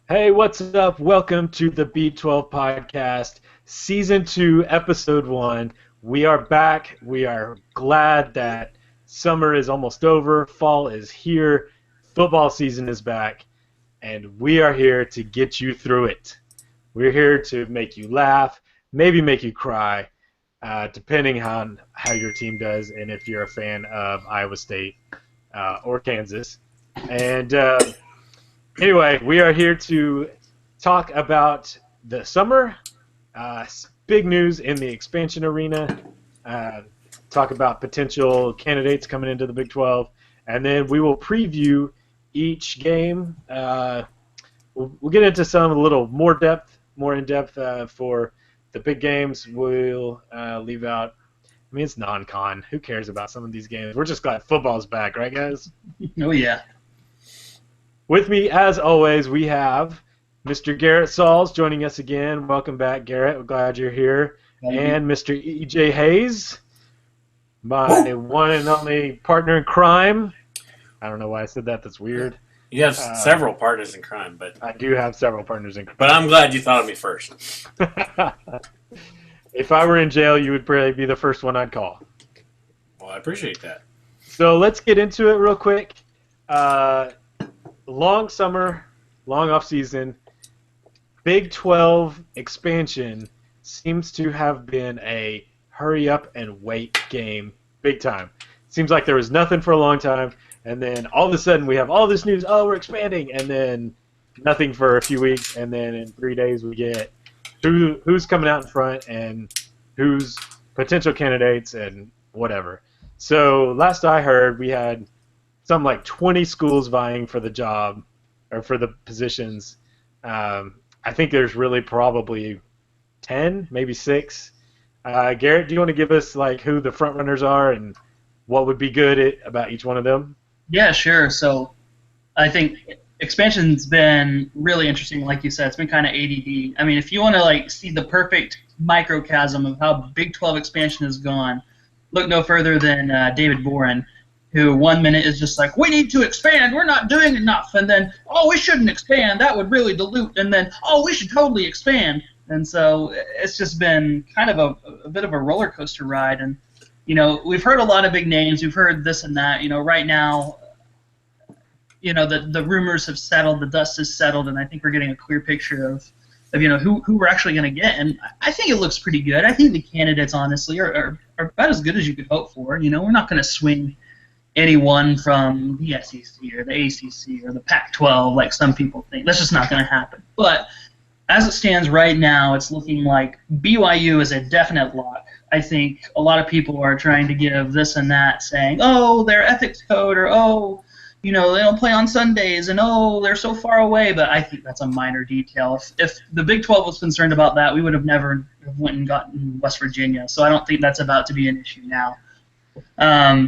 Hey, what's up? Welcome to the B12 podcast, season 2, episode 1. We are back. We are glad that summer is almost over, fall is here, football season is back, and we are here to get you through it. We're here to make you laugh, maybe make you cry, depending on how your team does and if you're a fan of Iowa State or Kansas. And anyway, we are here to talk about the summer, big news in the expansion arena, uh, talk about potential candidates coming into the Big 12, and then we will preview each game. We'll get into some a little more in depth for the big games. We'll leave out. I mean, it's non-con. Who cares about some of these games? We're just glad football's back, right, guys? Oh yeah. With me, as always, we have Mr. Garrett Sauls joining us again. Welcome back, Garrett. We're glad you're here. And Mr. E.J. Hayes, my one and only partner in crime. I don't know why I said that. That's weird. You have several partners in crime, but I do have several partners in crime. But I'm glad you thought of me first. If I were in jail, you would probably be the first one I'd call. Well, I appreciate that. So let's get into it real quick. Long summer, long off season. Big 12 expansion seems to have been a hurry up and wait game big time. Seems like there was nothing for a long time, and then all of a sudden we have all this news, oh, we're expanding, and then nothing for a few weeks, and then in 3 days we get who's coming out in front and who's potential candidates and whatever. So last I heard, we had something like 20 schools vying for the job or for the positions. I think there's really probably 10, maybe 6. Garrett, do you want to give us like who the front runners are and what would be good about each one of them? Yeah, sure. So I think expansion's been really interesting. Like you said, it's been kind of ADD. I mean, if you want to like see the perfect microcosm of how Big 12 expansion has gone, look no further than David Boren, who 1 minute is just like, we need to expand, we're not doing enough, and then, oh, we shouldn't expand, that would really dilute, and then, oh, we should totally expand. And so it's just been kind of a bit of a roller coaster ride. And, you know, we've heard a lot of big names, we've heard this and that. You know, right now, you know, the rumors have settled, the dust has settled, and I think we're getting a clear picture of you know, who we're actually going to get. And I think it looks pretty good. I think the candidates, honestly, are about as good as you could hope for. You know, we're not going to swing anyone from the SEC or the ACC or the Pac-12 like some people think. That's just not going to happen. But as it stands right now, it's looking like BYU is a definite lock. I think a lot of people are trying to give this and that, saying, oh, their ethics code, or oh, you know, they don't play on Sundays, and oh, they're so far away. But I think that's a minor detail. If the Big 12 was concerned about that, we would have never went and gotten West Virginia. So I don't think that's about to be an issue now.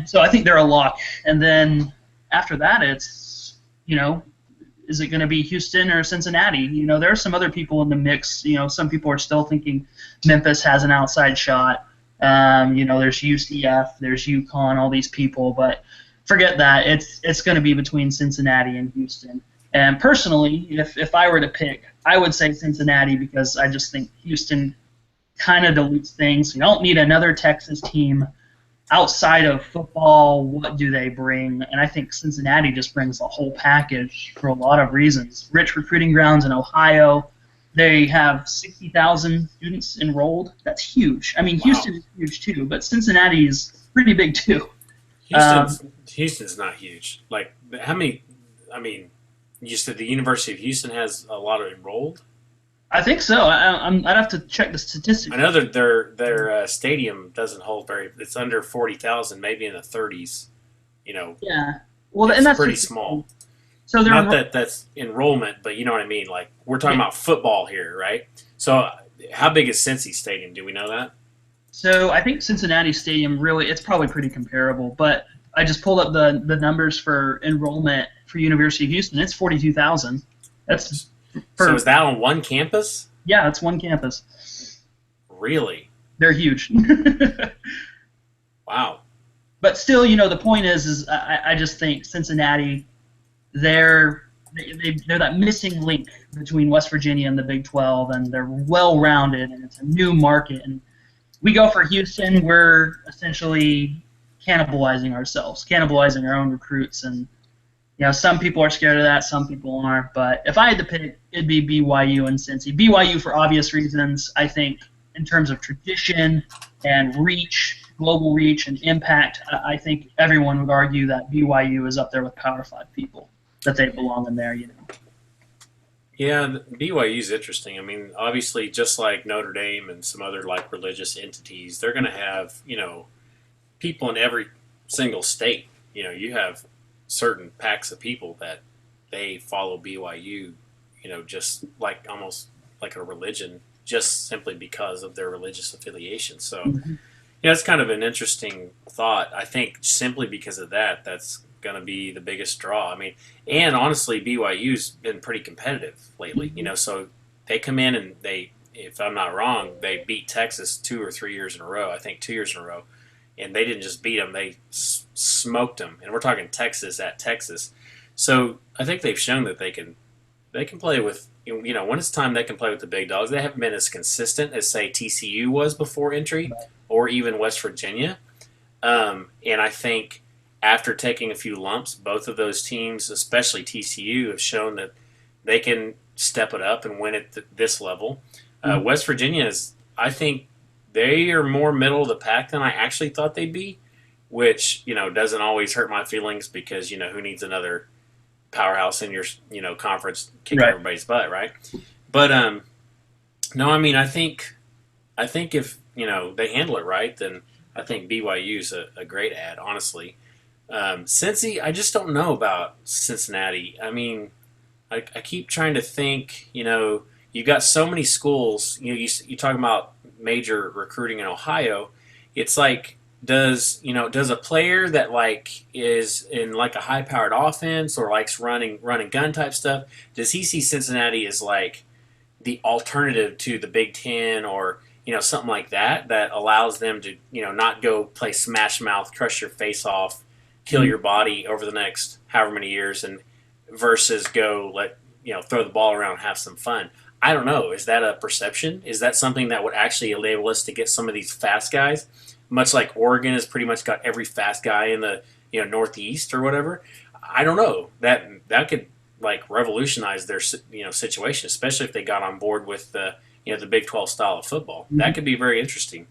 So I think they're a lock. And then after that, it's, you know, is it going to be Houston or Cincinnati? You know, there are some other people in the mix. You know, some people are still thinking Memphis has an outside shot. You know, there's UCF, there's UConn, all these people. But forget that. It's going to be between Cincinnati and Houston. And personally, if I were to pick, I would say Cincinnati, because I just think Houston kind of dilutes things. You don't need another Texas team. Outside of football, what do they bring? And I think Cincinnati just brings the whole package for a lot of reasons. Rich recruiting grounds in Ohio. They have 60,000 students enrolled. That's huge. I mean, wow. Houston is huge too, but Cincinnati is pretty big too. Houston's not huge. Like, how many? I mean, you said the University of Houston has a lot of enrolled? I think so. I'd have to check the statistics. I know that their stadium doesn't hold very. It's under 40,000, maybe in the 30s. You know. Yeah. Well, and that's pretty small. So they're not that's enrollment, but you know what I mean. Like, we're talking about football here, right? So how big is Cincy Stadium? Do we know that? So I think Cincinnati Stadium really, it's probably pretty comparable. But I just pulled up the numbers for enrollment for University of Houston. It's 42,000. That's so is that on one campus? Yeah, it's one campus. Really? They're huge. Wow. But still, you know, the point is I just think Cincinnati, they're they're that missing link between West Virginia and the Big 12, and they're well-rounded, and it's a new market. And we go for Houston, we're essentially cannibalizing ourselves, cannibalizing our own recruits, and some people are scared of that, some people aren't. But if I had to pick, it'd be BYU and Cincy. BYU for obvious reasons. I think in terms of tradition and reach, global reach and impact, I think everyone would argue that BYU is up there with Power 5 people, that they belong in there. Yeah, BYU is interesting. I mean, obviously, just like Notre Dame and some other like religious entities, they're going to have people in every single state. You have certain packs of people that they follow BYU, just like almost like a religion, just simply because of their religious affiliation. So, it's kind of an interesting thought. I think simply because of that, that's going to be the biggest draw. I mean, and honestly, BYU's been pretty competitive lately. So they come in and if I'm not wrong, they beat Texas 2 or 3 years in a row. I think 2 years in a row. And they didn't just beat them; they smoked them. And we're talking Texas at Texas. So I think they've shown that they can play with when it's time they can play with the big dogs. They haven't been as consistent as say TCU was before entry, or even West Virginia. And I think after taking a few lumps, both of those teams, especially TCU, have shown that they can step it up and win at this level. West Virginia is, I think, they are more middle of the pack than I actually thought they'd be, which, doesn't always hurt my feelings because, who needs another powerhouse in your, conference kicking everybody's butt, right? But, no, I mean, I think if, they handle it right, then I think BYU is a great ad, honestly. Cincy, I just don't know about Cincinnati. I mean, I keep trying to think, you've got so many schools, you talk about major recruiting in Ohio. It's like, does a player that like is in like a high powered offense or likes running gun type stuff, does he see Cincinnati as like the alternative to the Big Ten or something like that allows them to not go play smash mouth, crush your face off, kill your body over the next however many years, and versus go throw the ball around and have some fun? I don't know. Is that a perception? Is that something that would actually enable us to get some of these fast guys? Much like Oregon has pretty much got every fast guy in the Northeast or whatever. I don't know. That could like revolutionize their situation, especially if they got on board with the the Big 12 style of football. That could be very interesting.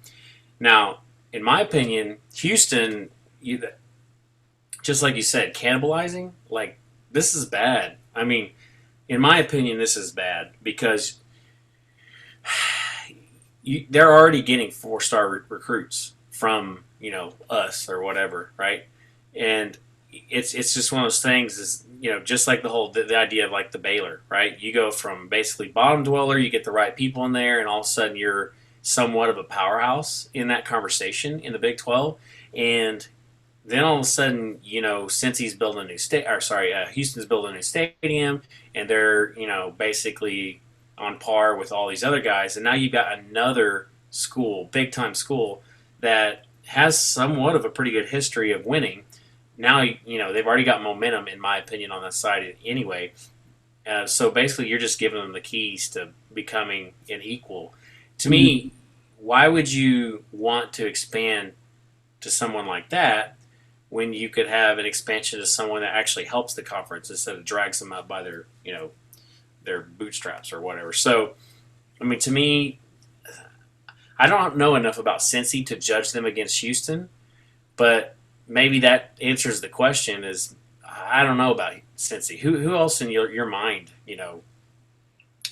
Now, in my opinion, Houston, just like you said, cannibalizing. Like, this is bad. I mean, in my opinion, this is bad because they're already getting 4-star recruits from us or whatever, right? And it's just one of those things. Is just like the idea of like the Baylor, right? You go from basically bottom dweller, you get the right people in there, and all of a sudden you're somewhat of a powerhouse in that conversation in the Big 12, and then all of a sudden, Cincy's building a new Houston's building a new stadium, and they're, basically on par with all these other guys. And now you've got another school, big time school, that has somewhat of a pretty good history of winning. Now, they've already got momentum, in my opinion, on that side anyway. So basically, you're just giving them the keys to becoming an equal. To me, why would you want to expand to someone like that when you could have an expansion to someone that actually helps the conference instead of drags them up by their, their bootstraps or whatever? So, I mean, to me, I don't know enough about Cincy to judge them against Houston, but maybe that answers the question. Is I don't know about Cincy. Who else in your mind,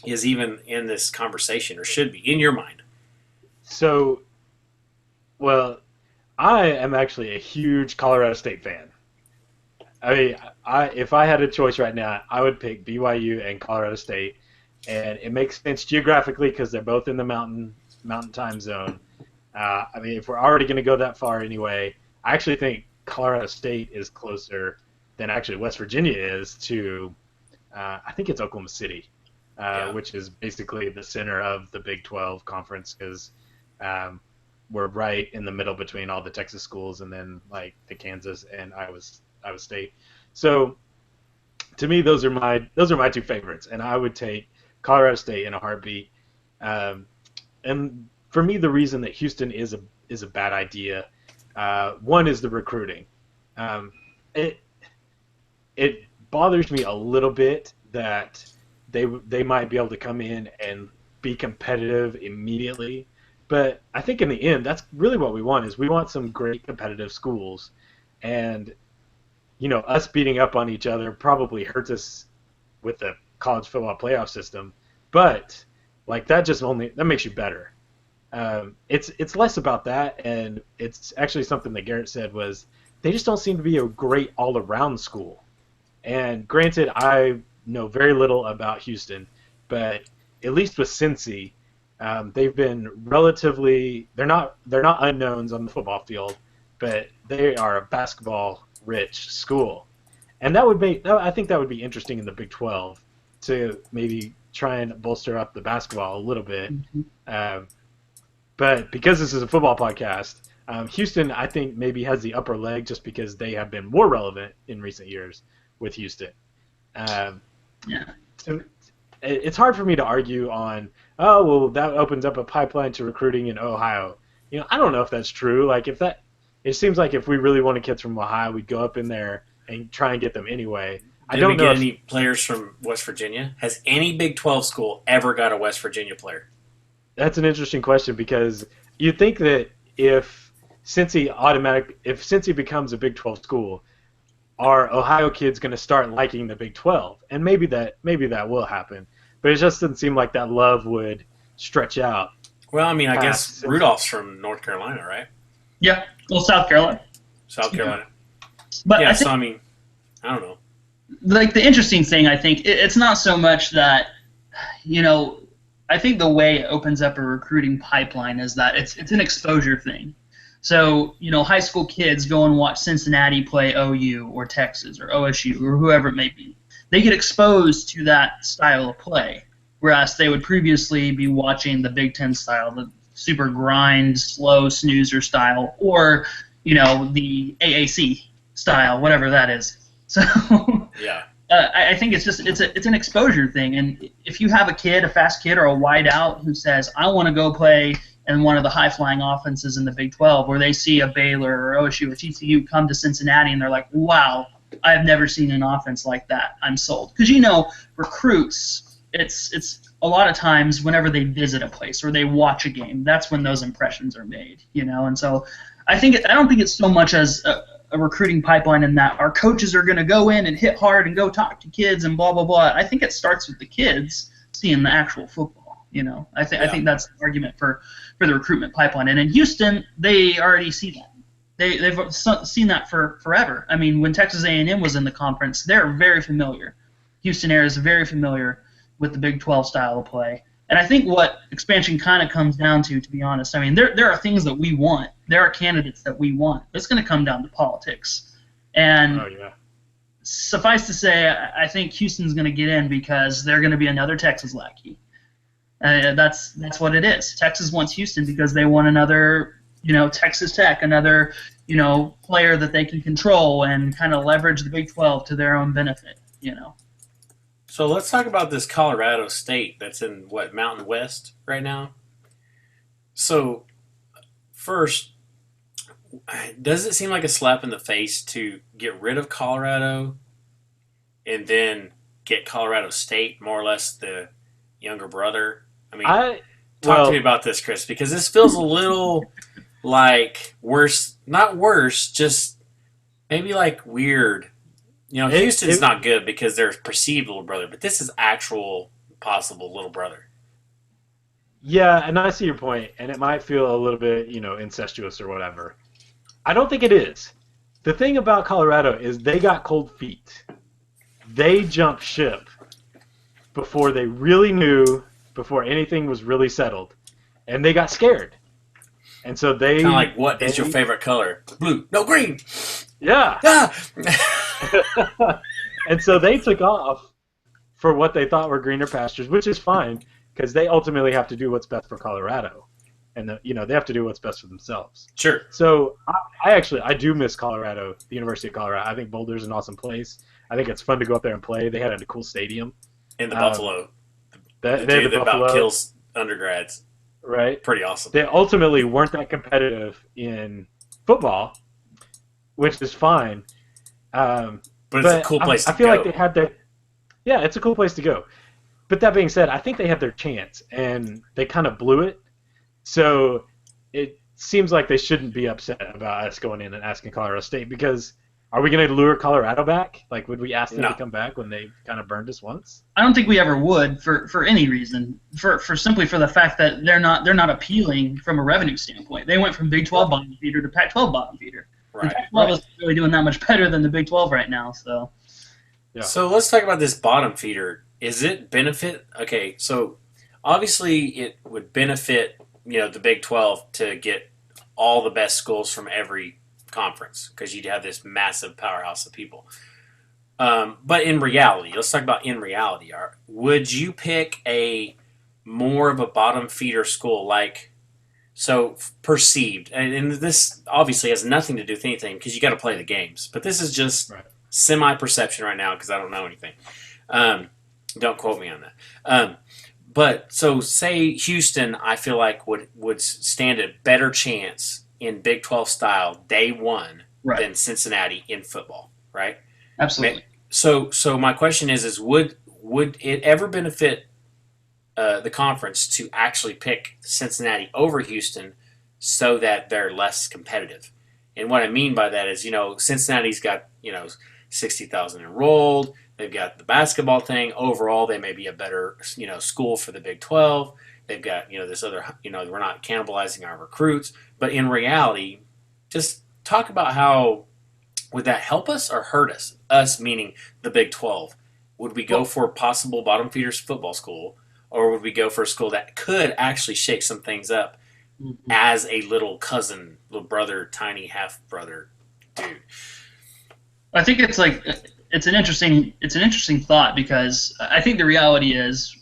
is even in this conversation or should be in your mind? So, well, I am actually a huge Colorado State fan. I mean, if I had a choice right now, I would pick BYU and Colorado State, and it makes sense geographically because they're both in the mountain time zone. I mean, if we're already going to go that far anyway, I actually think Colorado State is closer than actually West Virginia is to, I think it's Oklahoma City, which is basically the center of the Big 12 conference because we're right in the middle between all the Texas schools and then like the Kansas and Iowa State. So to me, those are my two favorites, and I would take Colorado State in a heartbeat. Um, and for me, the reason that Houston is a bad idea, one is the recruiting. Um, it it bothers me a little bit that they might be able to come in and be competitive immediately, but I think in the end, that's really what we want is we want some great competitive schools, and us beating up on each other probably hurts us with the college football playoff system, but like that makes you better. It's less about that, and it's actually something that Garrett said was they just don't seem to be a great all around school. And granted, I know very little about Houston, but at least with Cincy, they've been relatively they're not unknowns on the football field, but they are a basketball rich school, and I think that would be interesting in the Big 12 to maybe try and bolster up the basketball a little bit. Mhm. Um, but because this is a football podcast, Houston I think maybe has the upper leg just because they have been more relevant in recent years with Houston. Um, Yeah. so it's hard for me to argue on, oh, well, that opens up a pipeline to recruiting in Ohio. I don't know if that's true. It seems like if we really wanted kids from Ohio, we'd go up in there and try and get them anyway. I Did we don't know get if any players from West Virginia? Has any Big 12 school ever got a West Virginia player? that's an interesting question because you'd think that if Cincy becomes a Big 12 school, are Ohio kids going to start liking the Big 12? And maybe that will happen, but it just doesn't seem like that love would stretch out Well, I mean, I past guess Cincy. Rudolph's from North Carolina, right? Yeah. Well, South Carolina. South Carolina. But Yeah, I so think I mean, I don't know. like the interesting thing, I think it's not so much that you know. I think the way it opens up a recruiting pipeline is that it's an exposure thing. So high school kids go and watch Cincinnati play OU or Texas or OSU or whoever it may be. They get exposed to that style of play, whereas they would previously be watching the Big Ten style, the super grind, slow snoozer style, or the AAC style, whatever that is. So Yeah. I think it's an exposure thing, and if you have a fast kid or a wide out who says I want to go play in one of the high flying offenses in the Big 12, where they see a Baylor or OSU or TCU come to Cincinnati and they're like, wow, I've never seen an offense like that. I'm sold. Because recruits, it's a lot of times whenever they visit a place or they watch a game, that's when those impressions are made. And so I don't think it's so much as a recruiting pipeline in that our coaches are going to go in and hit hard and go talk to kids and blah blah blah. I think it starts with the kids seeing the actual football. I think that's the argument for the recruitment pipeline. And in Houston, they already see that. They've seen that for forever. I mean, when Texas A&M was in the conference, they're very familiar. Houston area is very familiar with the Big 12 style of play. And I think what expansion kind of comes down to be honest, I mean, there are things that we want. There are candidates that we want. It's going to come down to politics. And Oh yeah. suffice to say, I think Houston's going to get in because they're going to be another Texas lackey. That's what it is. Texas wants Houston because they want another, Texas Tech, another, player that they can control and kind of leverage the Big 12 to their own benefit. So let's talk about this Colorado State that's in Mountain West right now. So first, does it seem like a slap in the face to get rid of Colorado and then get Colorado State, more or less the younger brother? I mean, talk to me about this, Chris, because this feels a little like worse, not worse, just maybe like weird. Houston's not good because they're perceived little brother, but this is actual possible little brother. Yeah, and I see your point, and it might feel a little bit, incestuous or whatever. I don't think it is. The thing about Colorado is they got cold feet. They jumped ship before they really knew, before anything was really settled, and they got scared. And so they Kind of like, what is your favorite color? Blue. No, green. Yeah. Ah! And so they took off for what they thought were greener pastures, which is fine because they ultimately have to do what's best for Colorado. and they have to do what's best for themselves. Sure. So I do miss Colorado, the University of Colorado. I think Boulder's an awesome place. I think it's fun to go up there and play. They had a cool stadium. In the Um, Buffalo, they the had the dude that about Buffalo, kills undergrads. right? Pretty awesome. They ultimately weren't that competitive in football, which is fine. But it's a cool place I to feel like go. they had their, yeah, it's a cool place to go. But that being said, I think they had their chance and they kind of blew it. So it seems like they shouldn't be upset about us going in and asking Colorado State because are we going to lure Colorado back? Like, would we ask them to No. come back when they kind of burned us once? I don't think we ever would for any reason. For simply for the fact that they're not appealing from a revenue standpoint. They went from Big 12 bottom feeder to Pac-12 bottom feeder. The Right. Pac-12 isn't really doing that much better than the Big 12 right now. So Yeah. So let's talk about this bottom feeder. Is it benefit? Okay, so obviously it would benefit the Big 12 to get all the best schools from every conference because you'd have this massive powerhouse of people. But in reality, let's talk about in reality. Would you pick a more of a bottom feeder school like so perceived? And this obviously has nothing to do with anything because you got to play the games. But this is just Right. semi perception right now because I don't know anything. Don't quote me on that. But so say Houston, I feel like would stand a better chance in Big 12 style day one right, than Cincinnati in football, right? absolutely. So my question is would it ever benefit the conference to actually pick Cincinnati over Houston so that they're less competitive? And what I mean by that is Cincinnati's got 60,000 enrolled. They've got the basketball thing. Overall, they may be a better school for the Big 12. They've got this other we're not cannibalizing our recruits, but in reality, just talk about how would that help us or hurt us? Us meaning the Big 12. Would we go Well, for a possible bottom feeders football school, or would we go for a school that could actually shake some things up mhm. as a little cousin, little brother, tiny half brother dude? I think it's an interesting thought because I think the reality is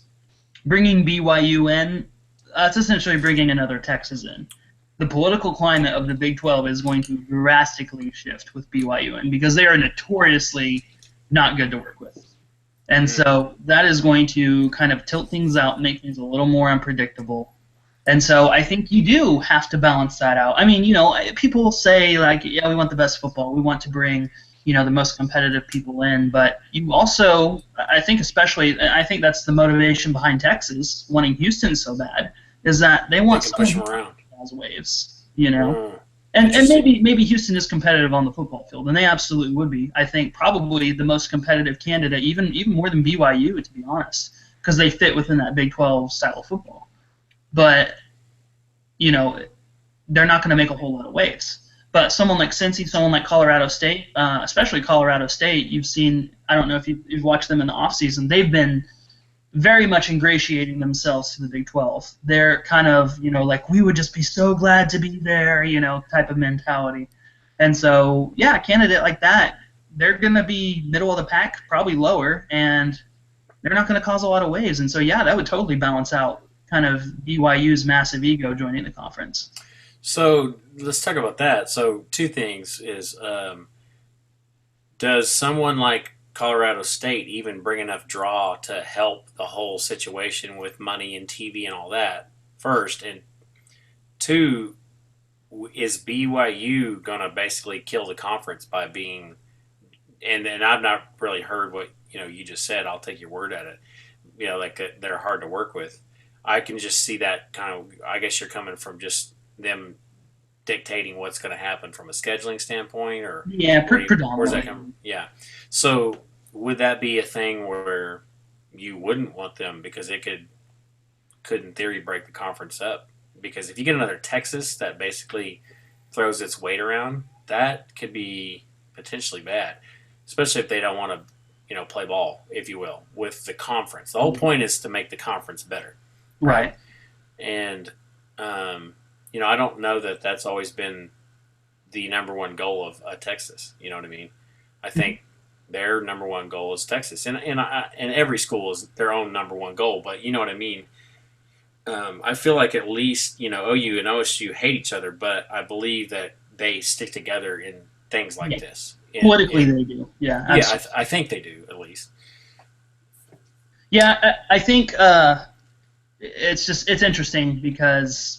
bringing BYU in, it's essentially bringing another Texas in. The political climate of the Big 12 is going to drastically shift with BYU in because they are notoriously not good to work with. And so that is going to kind of tilt things out, make things a little more unpredictable. And so I think you do have to balance that out. I mean, people say, like, yeah, we want the best football. We want to bring, the most competitive people in. But you also, I think I think that's the motivation behind Texas wanting Houston so bad, is that they want They can push someone them around. who has waves, Mm, And interesting. maybe Houston is competitive on the football field, and they absolutely would be. I think probably the most competitive candidate, even more than BYU, to be honest, because they fit within that Big 12 style of football. But they're not going to make a whole lot of waves. But someone like Cincy, someone like Colorado State, especially Colorado State, you've seen. I don't know if you've watched them in the offseason. They've been very much ingratiating themselves to the Big 12. They're kind of, like, we would just be so glad to be there, type of mentality. And so, yeah, a candidate like that, they're going to be middle of the pack, probably lower, and they're not going to cause a lot of waves. And so, yeah, that would totally balance out kind of BYU's massive ego joining the conference. So let's talk about that. So two things is does someone like Colorado State even bring enough draw to help the whole situation with money and TV and all that first? And two, is BYU going to basically kill the conference by being and I've not really heard what you just said. I'll take your word at it. Like they're hard to work with. I can just see that kind of. I guess you're coming from just them dictating what's going to happen from a scheduling standpoint, or Yeah, where's that predominantly. coming? Yeah. So would that be a thing where you wouldn't want them because it could in theory break the conference up? Because if you get another Texas that basically throws its weight around, that could be potentially bad, especially if they don't want to play ball, if you will, with the conference. The whole point is to make the conference better. Right. And I don't know that that's always been the number one goal of Texas. You know what I mean? I think their number one goal is Texas, and every school is their own number one goal. But you know what I mean? I feel like at least OU and OSU hate each other, but I believe that they stick together in things like Yeah. this. Politically, they do. Yeah, yeah, absolutely. I think they do at least. Yeah, I think it's interesting because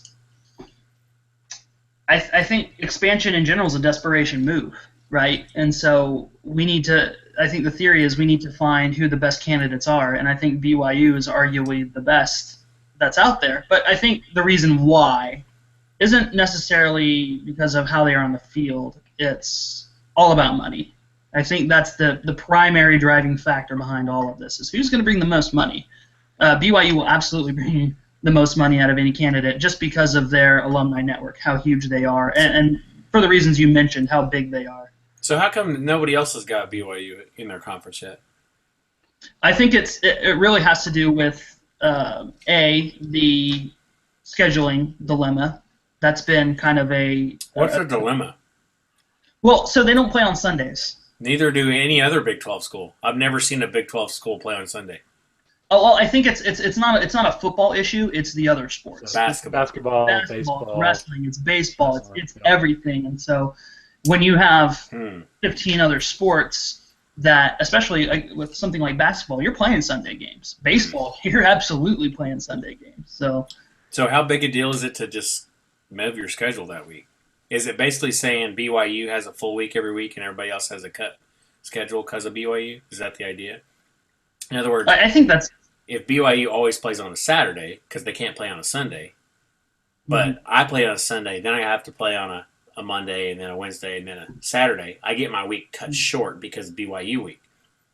I think expansion in general is a desperation move, right? And so we need to. I think the theory is we need to find who the best candidates are, and I think BYU is arguably the best that's out there. But I think the reason why isn't necessarily because of how they are on the field. It's all about money. I think that's the primary driving factor behind all of this is who's going to bring the most money. BYU will absolutely bring the most money out of any candidate just because of their alumni network, how huge they are, and for the reasons you mentioned, how big they are. So how come nobody else has got BYU in their conference yet? I think it really has to do with the scheduling dilemma. That's been kind of What's the dilemma? Well, so they don't play on Sundays. Neither do any other Big 12 school. I've never seen a Big 12 school play on Sunday. Oh, well, I think it's not a football issue. It's the other sports. Basketball, baseball, wrestling. It's baseball. It's everything. And so when you have 15 other sports that, especially with something like basketball, you're playing Sunday games. Baseball, you're absolutely playing Sunday games. So how big a deal is it to just move your schedule that week? Is it basically saying BYU has a full week every week and everybody else has a cut schedule because of BYU? Is that the idea? In other words, I think that's if BYU always plays on a Saturday because they can't play on a Sunday, but I play on a Sunday, then I have to play on a Monday and then a Wednesday and then a Saturday, I get my week cut short because of BYU week.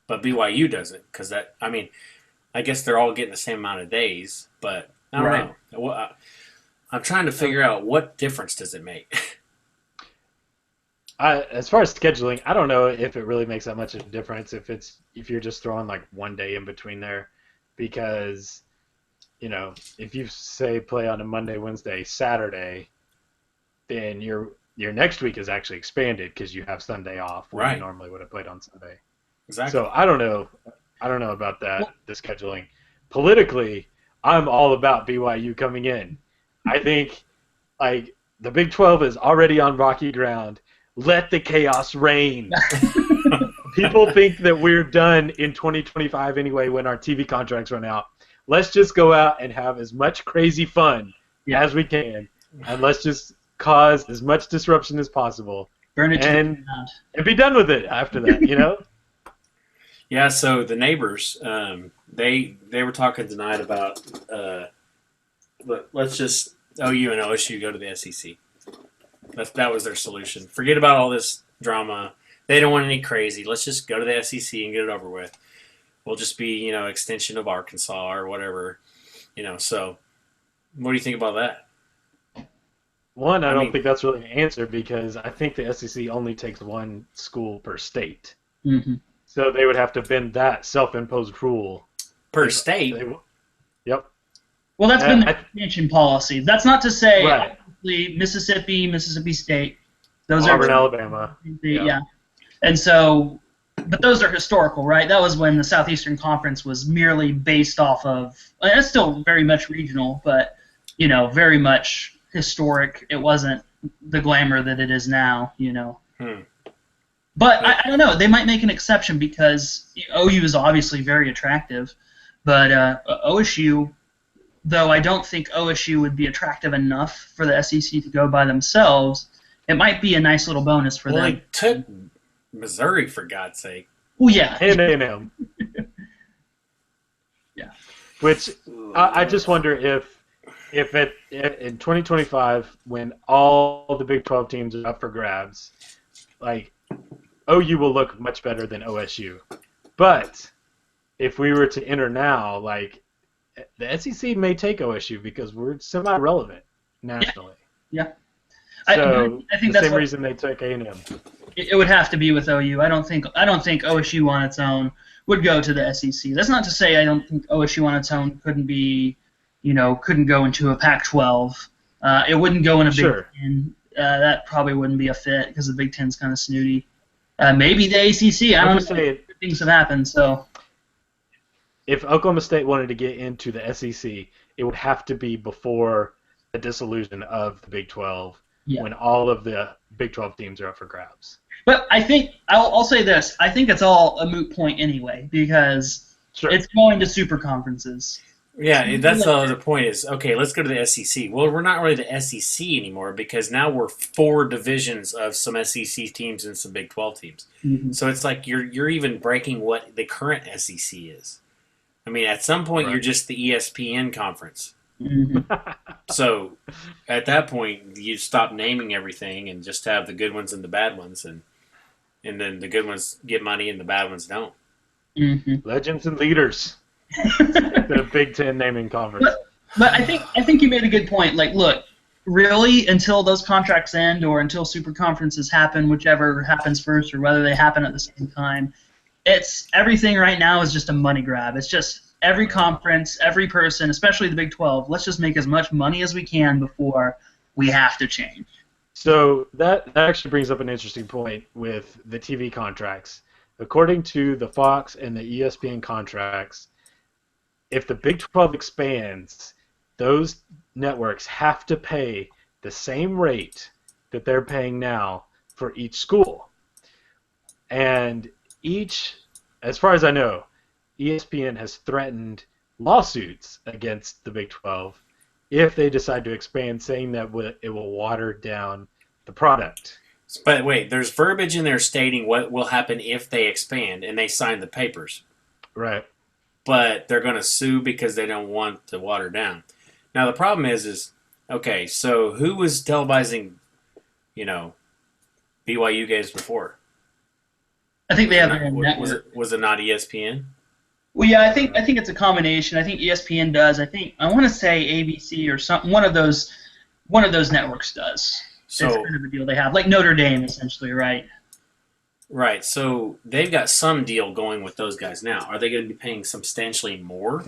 But BYU doesn't because I guess they're all getting the same amount of days, but I don't know. I'm trying to figure out what difference does it make. As far as scheduling, I don't know if it really makes that much of a difference if you're just throwing like one day in between there, because if you say play on a Monday, Wednesday, Saturday, then your next week is actually expanded because you have Sunday off when you normally would have played on Sunday. Exactly. So I don't know about that, the scheduling. Politically, I'm all about BYU coming in. I think like the Big 12 is already on rocky ground. Let the chaos reign. People think that we're done in 2025 anyway when our TV contracts run out. Let's just go out and have as much crazy fun as we can, and let's just cause as much disruption as possible. Burn it and be done with it after that, Yeah, so the neighbors, they were talking tonight about let's just OU and OSU go to the SEC. That was their solution. Forget about all this drama. They don't want any crazy. Let's just go to the SEC and get it over with. We'll just be, extension of Arkansas or whatever. So what do you think about that? One, I don't think that's really an answer because I think the SEC only takes one school per state. Mm-hmm. So they would have to bend that self-imposed rule. Per state? Yep. Well, that's been the expansion policy. That's not to say Mississippi State. Those Auburn, Alabama. Yeah. And so, but those are historical, right? That was when the Southeastern Conference was merely based off of, it's still very much regional, but, very much historic. It wasn't the glamour that it is now, But I don't know. They might make an exception because OU is obviously very attractive, but OSU, though I don't think OSU would be attractive enough for the SEC to go by themselves, it might be a nice little bonus for them. Well, they took Missouri, for God's sake. Oh, yeah. And A&M. Yeah. Which I just wonder if in 2025, when all the Big 12 teams are up for grabs, like OU will look much better than OSU. But if we were to enter now, like the SEC may take OSU because we're semi-relevant nationally. Yeah. So I think the that's same reason they took A&M. It would have to be with OU. I don't think OSU on its own would go to the SEC. That's not to say I don't think OSU on its own couldn't go into a Pac-12. It wouldn't go in a Big Ten. That probably wouldn't be a fit because the Big Ten's kind of snooty. Maybe the ACC. I don't know. Things have happened, so. if Oklahoma State wanted to get into the SEC, it would have to be before the dissolution of the Big 12 Yeah. when all of the Big 12 teams are up for grabs. But I think I'll say this. I think it's all a moot point anyway because Sure. it's going to super conferences. Yeah, that's the other point is, okay, let's go to the SEC. Well, we're not really the SEC anymore because now we're 4 divisions of some SEC teams and some Big 12 teams. Mm-hmm. So it's like you're even breaking what the current SEC is. I mean, at some point, Right. you're just the ESPN conference. Mm-hmm. So at that point, you stop naming everything and just have the good ones and the bad ones, and then the good ones get money and the bad ones don't. Mm-hmm. Legends and leaders. The Big Ten naming conference. But I think you made a good point. Like, look, really, until those contracts end or until super conferences happen, whichever happens first, or whether they happen at the same time, it's everything right now is just a money grab. It's just every conference, every person, especially the Big 12. Let's just make as much money as we can before we have to change. So that actually brings up an interesting point with the TV contracts. According to the Fox and the ESPN contracts, if the Big 12 expands, those networks have to pay the same rate that they're paying now for each school. And as far as I know, ESPN has threatened lawsuits against the Big 12 if they decide to expand, saying that it will water down the product. But wait, there's verbiage in there stating what will happen if they expand, and they sign the papers. Right. But they're going to sue because they don't want to water down. Now the problem is okay. So who was televising, BYU games before? I think they have their own network. Was it not ESPN? Well, yeah, I think it's a combination. I think ESPN does. I want to say ABC or some one of those networks does. So it's kind of a deal they have, like Notre Dame, essentially, right? Right. So they've got some deal going with those guys now. Are they going to be paying substantially more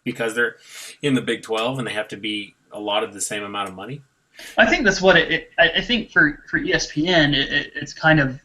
because they're in the Big 12 and they have to be allotted the same amount of money? I think that's what I think for ESPN, it's kind of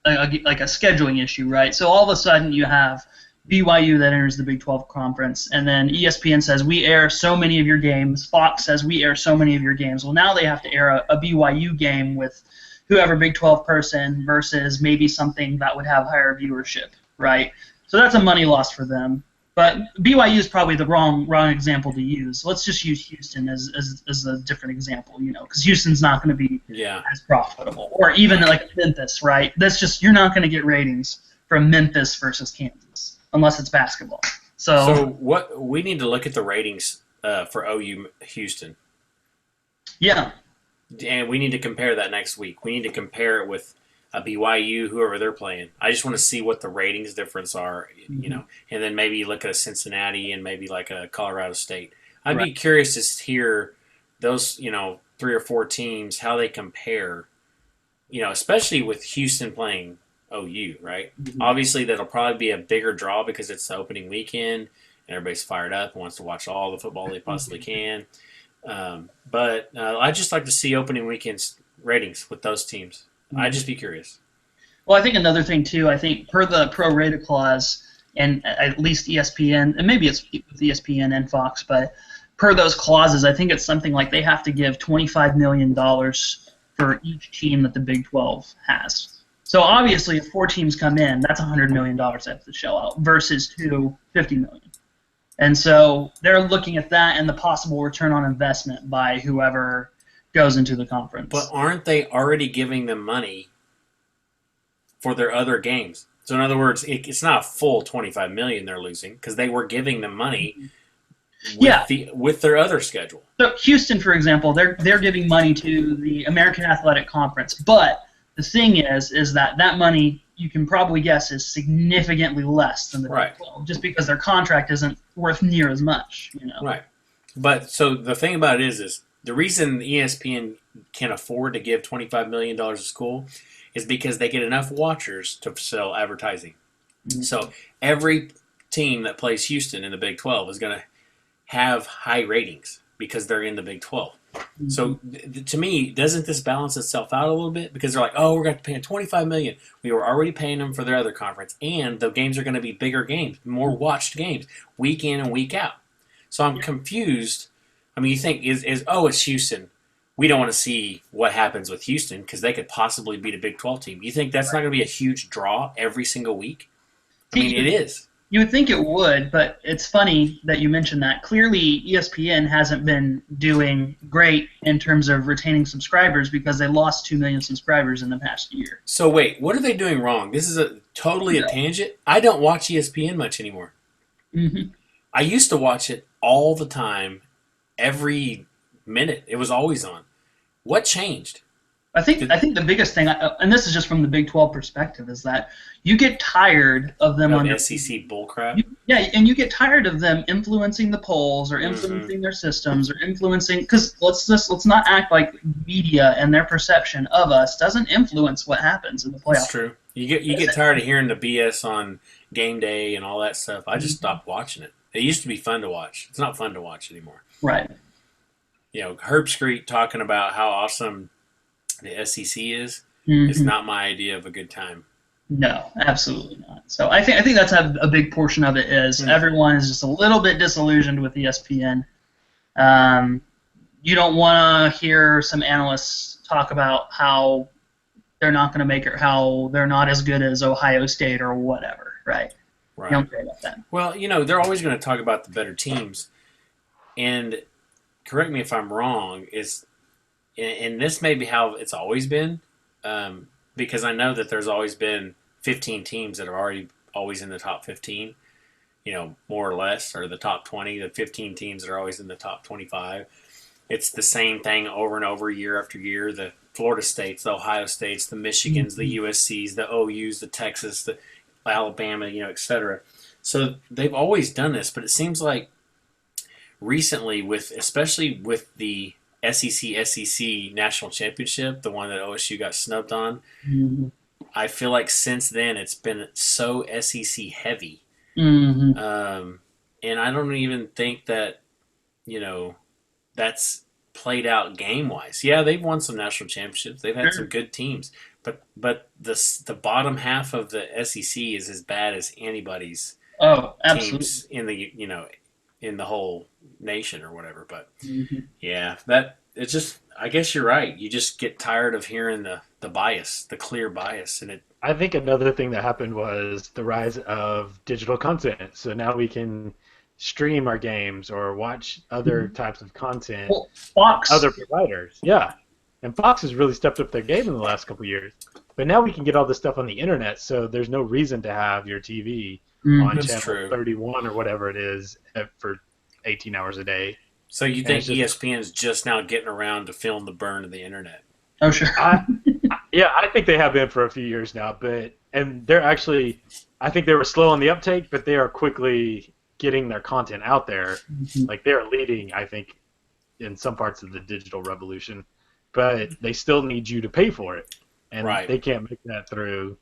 like a scheduling issue, right? So all of a sudden you have BYU that enters the Big 12 conference, and then ESPN says we air so many of your games. Fox says we air so many of your games. Well, now they have to air a BYU game with whoever Big 12 person versus maybe something that would have higher viewership, right? So that's a money loss for them. But BYU is probably the wrong example to use. Let's just use Houston as a different example, because Houston's not going to be as profitable. Or even like Memphis, right? That's just, you're not going to get ratings from Memphis versus Kansas unless it's basketball. So what we need to look at the ratings for OU Houston. Yeah. And we need to compare that next week. We need to compare it with a BYU, whoever they're playing. I just want to see what the ratings difference are, and then maybe look at a Cincinnati and maybe like a Colorado State. I'd be curious to hear those, 3 or 4 teams, how they compare, especially with Houston playing OU, right? Mm-hmm. Obviously, that'll probably be a bigger draw because it's the opening weekend and everybody's fired up and wants to watch all the football they possibly can. But I'd just like to see opening weekend's ratings with those teams. I'd just be curious. Well, I think another thing, too, I think per the pro-rata clause, and at least ESPN, and maybe it's with ESPN and Fox, but per those clauses, I think it's something like they have to give $25 million for each team that the Big 12 has. So obviously, if 4 teams come in, that's $100 million they have to shell out versus $50 million. And so they're looking at that and the possible return on investment by whoever goes into the conference. But aren't they already giving them money for their other games? So in other words, it's not a full $25 million they're losing because they were giving them money with their other schedule. So Houston, for example, they're giving money to the American Athletic Conference, but the thing is that money, you can probably guess, is significantly less than the Big 12, just because their contract isn't worth near as much. Right. But so the thing about it is the reason ESPN can afford to give $25 million a school is because they get enough watchers to sell advertising. Mm-hmm. So every team that plays Houston in the Big 12 is going to have high ratings because they're in the Big 12. So to me, doesn't this balance itself out a little bit? Because they're like, oh, we're going to pay them $25 million. We were already paying them for their other conference, and the games are going to be bigger games, more watched games, week in and week out. So I'm confused. I mean, you think it's Houston. We don't want to see what happens with Houston because they could possibly beat a Big 12 team. You think that's not going to be a huge draw every single week? I mean, it is. You would think it would, but it's funny that you mentioned that. Clearly, ESPN hasn't been doing great in terms of retaining subscribers because they lost 2 million subscribers in the past year. So wait, what are they doing wrong? This is totally a tangent. I don't watch ESPN much anymore. Mm-hmm. I used to watch it all the time, every minute. It was always on. What changed? I think the biggest thing, and this is just from the Big 12 perspective, is that you get tired of them on SEC bullcrap. Yeah, and you get tired of them influencing the polls or influencing their systems or influencing, because let's not act like media and their perception of us doesn't influence what happens in the playoffs. That's true. You get tired of hearing the BS on game day and all that stuff. I just stopped watching it. It used to be fun to watch. It's not fun to watch anymore. Right. You know, Herb Street talking about how awesome the SEC is not my idea of a good time. No, absolutely not. So I think that's a big portion of it is everyone is just a little bit disillusioned with ESPN. You don't want to hear some analysts talk about how they're not going to make it, how they're not as good as Ohio State or whatever, right? Right. You don't care about that. Well, you know, they're always going to talk about the better teams. And correct me if I'm wrong, and this may be how it's always been, because I know that there's always been 15 teams that are always in the top 15, you know, more or less, or the top 20, the 15 teams that are always in the top 25. It's the same thing over and over, year after year. The Florida States, the Ohio States, the Michigans, the USCs, the OUs, the Texas, the Alabama, you know, et cetera. So they've always done this, but it seems like recently, especially with the SEC national championship, the one that OSU got snubbed on, I feel like since then it's been so SEC heavy. And I don't even think that, you know, that's played out game wise. Yeah, they've won some national championships. They've had some good teams, but the bottom half of the SEC is as bad as anybody's teams in the, you know, in the whole nation or whatever. But yeah, that it's just, I guess you're right. You just get tired of hearing the bias, the clear bias, and it. I think another thing that happened was the rise of digital content. So now we can stream our games or watch other types of content. Well, Fox. Other providers, yeah. And Fox has really stepped up their game in the last couple of years. But now we can get all this stuff on the internet, so there's no reason to have your TV on channel 31 or whatever it is for 18 hours a day. So you think ESPN's just now getting around to film the burn of the internet? Oh, sure. Yeah, I think they have been for a few years now, and they're actually, I think they were slow on the uptake, but they are quickly getting their content out there. Like they are leading, I think, in some parts of the digital revolution, but they still need you to pay for it, and they can't make that through,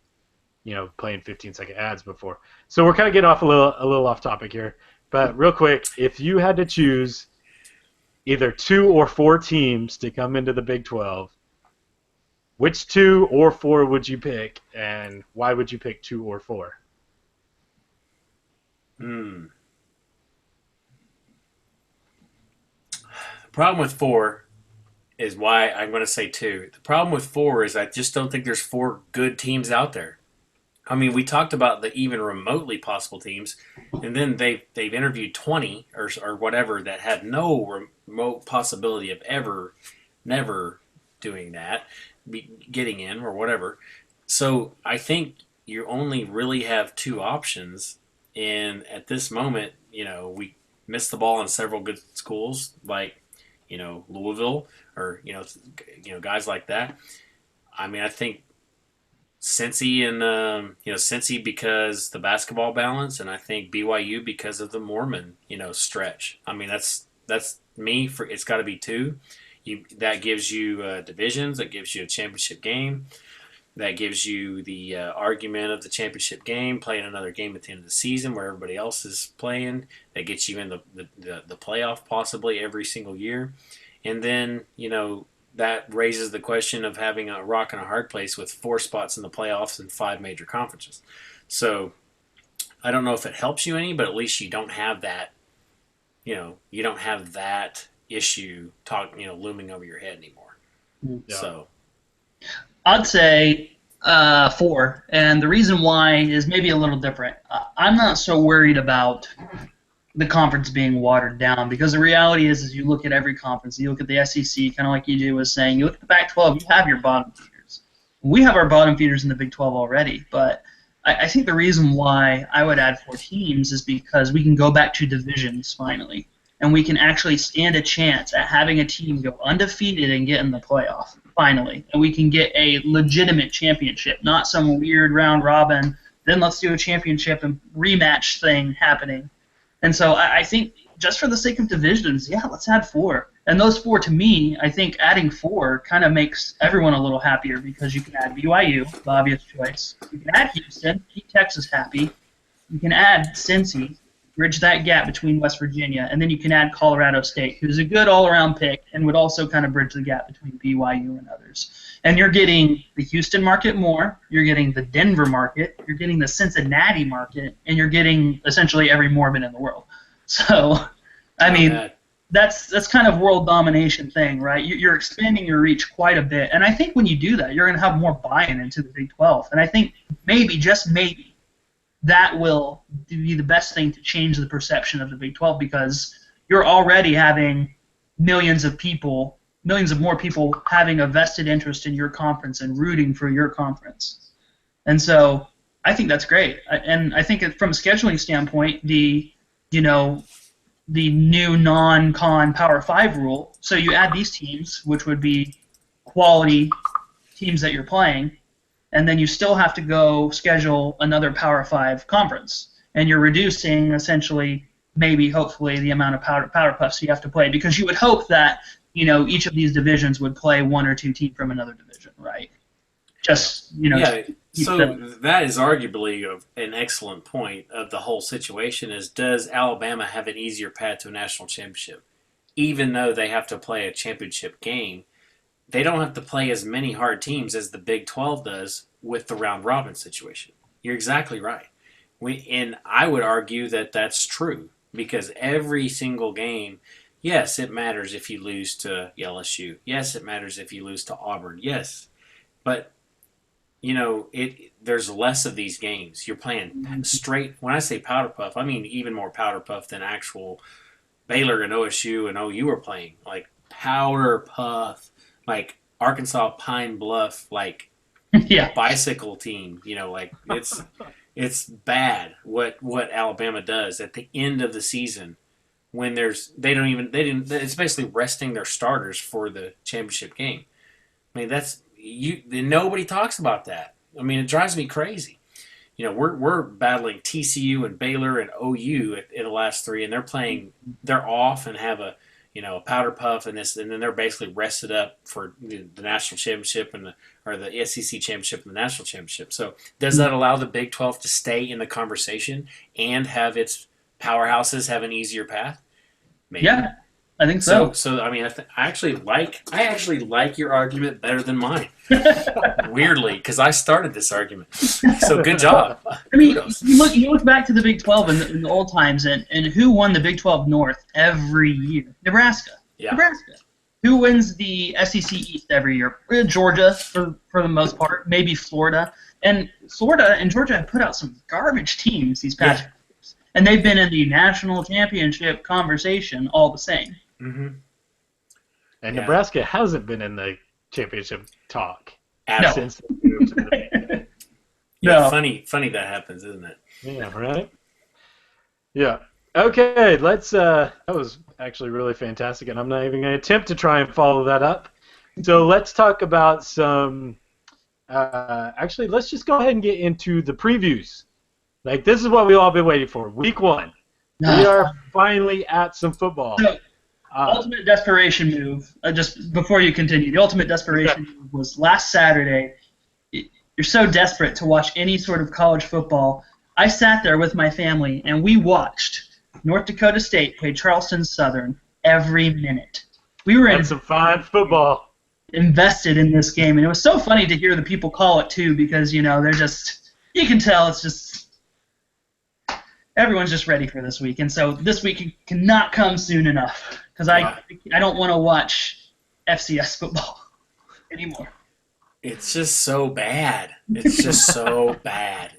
you know, playing 15-second ads before. So we're kind of getting off a little off topic here, but real quick, if you had to choose either 2 or 4 teams to come into the Big 12, which 2 or 4 would you pick, and why would you pick 2 or 4? The problem with 4 is why I'm going to say 2. The problem with 4 is I just don't think there's 4 good teams out there. I mean, we talked about the even remotely possible teams, and then they've interviewed 20 or whatever that had no remote possibility of never doing that, getting in or whatever. So I think you only really have 2 options, and at this moment, you know, we missed the ball on several good schools like, you know, Louisville or you know guys like that. I mean, I think Cincy and Cincy because the basketball balance, and I think BYU because of the Mormon stretch. I mean that's me. It's got to be 2. That gives you divisions. That gives you a championship game. That gives you the argument of the championship game, playing another game at the end of the season where everybody else is playing. That gets you in the playoff possibly every single year. And then, that raises the question of having a rock and a hard place with 4 spots in the playoffs and 5 major conferences. So I don't know if it helps you any, but at least you don't have that, you don't have that issue looming over your head anymore. Yeah. So I'd say 4, and the reason why is maybe a little different. I'm not so worried about the conference being watered down, because the reality is you look at every conference, you look at the SEC, kind of like EJ was saying, you look at the Pac-12, you have your bottom feeders. We have our bottom feeders in the Big 12 already, but I think the reason why I would add 4 teams is because we can go back to divisions finally, and we can actually stand a chance at having a team go undefeated and get in the playoff finally, and we can get a legitimate championship, not some weird round robin, then let's do a championship and rematch thing happening. And so I think just for the sake of divisions, yeah, let's add 4. And those 4, to me, I think adding 4 kind of makes everyone a little happier, because you can add BYU, the obvious choice. You can add Houston, keep Texas happy. You can add Cincy, bridge that gap between West Virginia. And then you can add Colorado State, who's a good all-around pick and would also kind of bridge the gap between BYU and others. And you're getting the Houston market more, you're getting the Denver market, you're getting the Cincinnati market, and you're getting essentially every Mormon in the world. So, I mean, that's kind of world domination thing, right? You're expanding your reach quite a bit. And I think when you do that, you're going to have more buy-in into the Big 12. And I think maybe, just maybe, that will be the best thing to change the perception of the Big 12, because you're already having millions of more people having a vested interest in your conference and rooting for your conference. And so I think that's great. And I think from a scheduling standpoint, the new non-con Power 5 rule, so you add these teams, which would be quality teams that you're playing, and then you still have to go schedule another Power 5 conference. And you're reducing, essentially, maybe, hopefully, the amount of Power Puffs you have to play, because you would hope that each of these divisions would play 1 or 2 teams from another division, right? Just, Yeah, so that is arguably an excellent point of the whole situation is, does Alabama have an easier path to a national championship? Even though they have to play a championship game, they don't have to play as many hard teams as the Big 12 does with the round-robin situation. You're exactly right. And I would argue that that's true, because every single game, yes, it matters if you lose to LSU. Yes, it matters if you lose to Auburn. Yes. But, there's less of these games. You're playing straight. When I say powder puff, I mean even more powder puff than actual Baylor and OSU and OU are playing. Like powder puff, like Arkansas Pine Bluff, like bicycle team. It's bad what Alabama does at the end of the season. When it's basically resting their starters for the championship game. I mean, nobody talks about that. I mean, it drives me crazy. We're battling TCU and Baylor and OU in the last 3, and they're off and have a powder puff and then they're basically rested up for the national championship or the SEC championship and the national championship. So does that allow the Big 12 to stay in the conversation and have its powerhouses have an easier path? Maybe. Yeah, I think so. So I mean, I actually like your argument better than mine. Weirdly, because I started this argument. So good job. I mean, you look back to the Big 12 in the old times, and who won the Big 12 North every year? Nebraska. Yeah. Nebraska. Who wins the SEC East every year? Georgia, for the most part. Maybe Florida. And Florida and Georgia have put out some garbage teams these past years. And they've been in the national championship conversation all the same. Mm-hmm. And Nebraska hasn't been in the championship talk since they moved to the No. Funny that happens, isn't it? Yeah, right? Yeah. Okay, let's that was actually really fantastic, and I'm not even going to attempt to try and follow that up. So let's talk about some actually, let's just go ahead and get into the previews. Like, this is what we've all been waiting for. Week 1. We are finally at some football. So, ultimate desperation move, just before you continue, the ultimate desperation move was last Saturday. You're so desperate to watch any sort of college football. I sat there with my family, and we watched North Dakota State play Charleston Southern every minute. we were That's some fine football. invested in this game, and it was so funny to hear the people call it too, because they're just, you can tell it's just everyone's just ready for this week, and so this week cannot come soon enough because I don't want to watch FCS football anymore. It's just so bad. It's just so bad.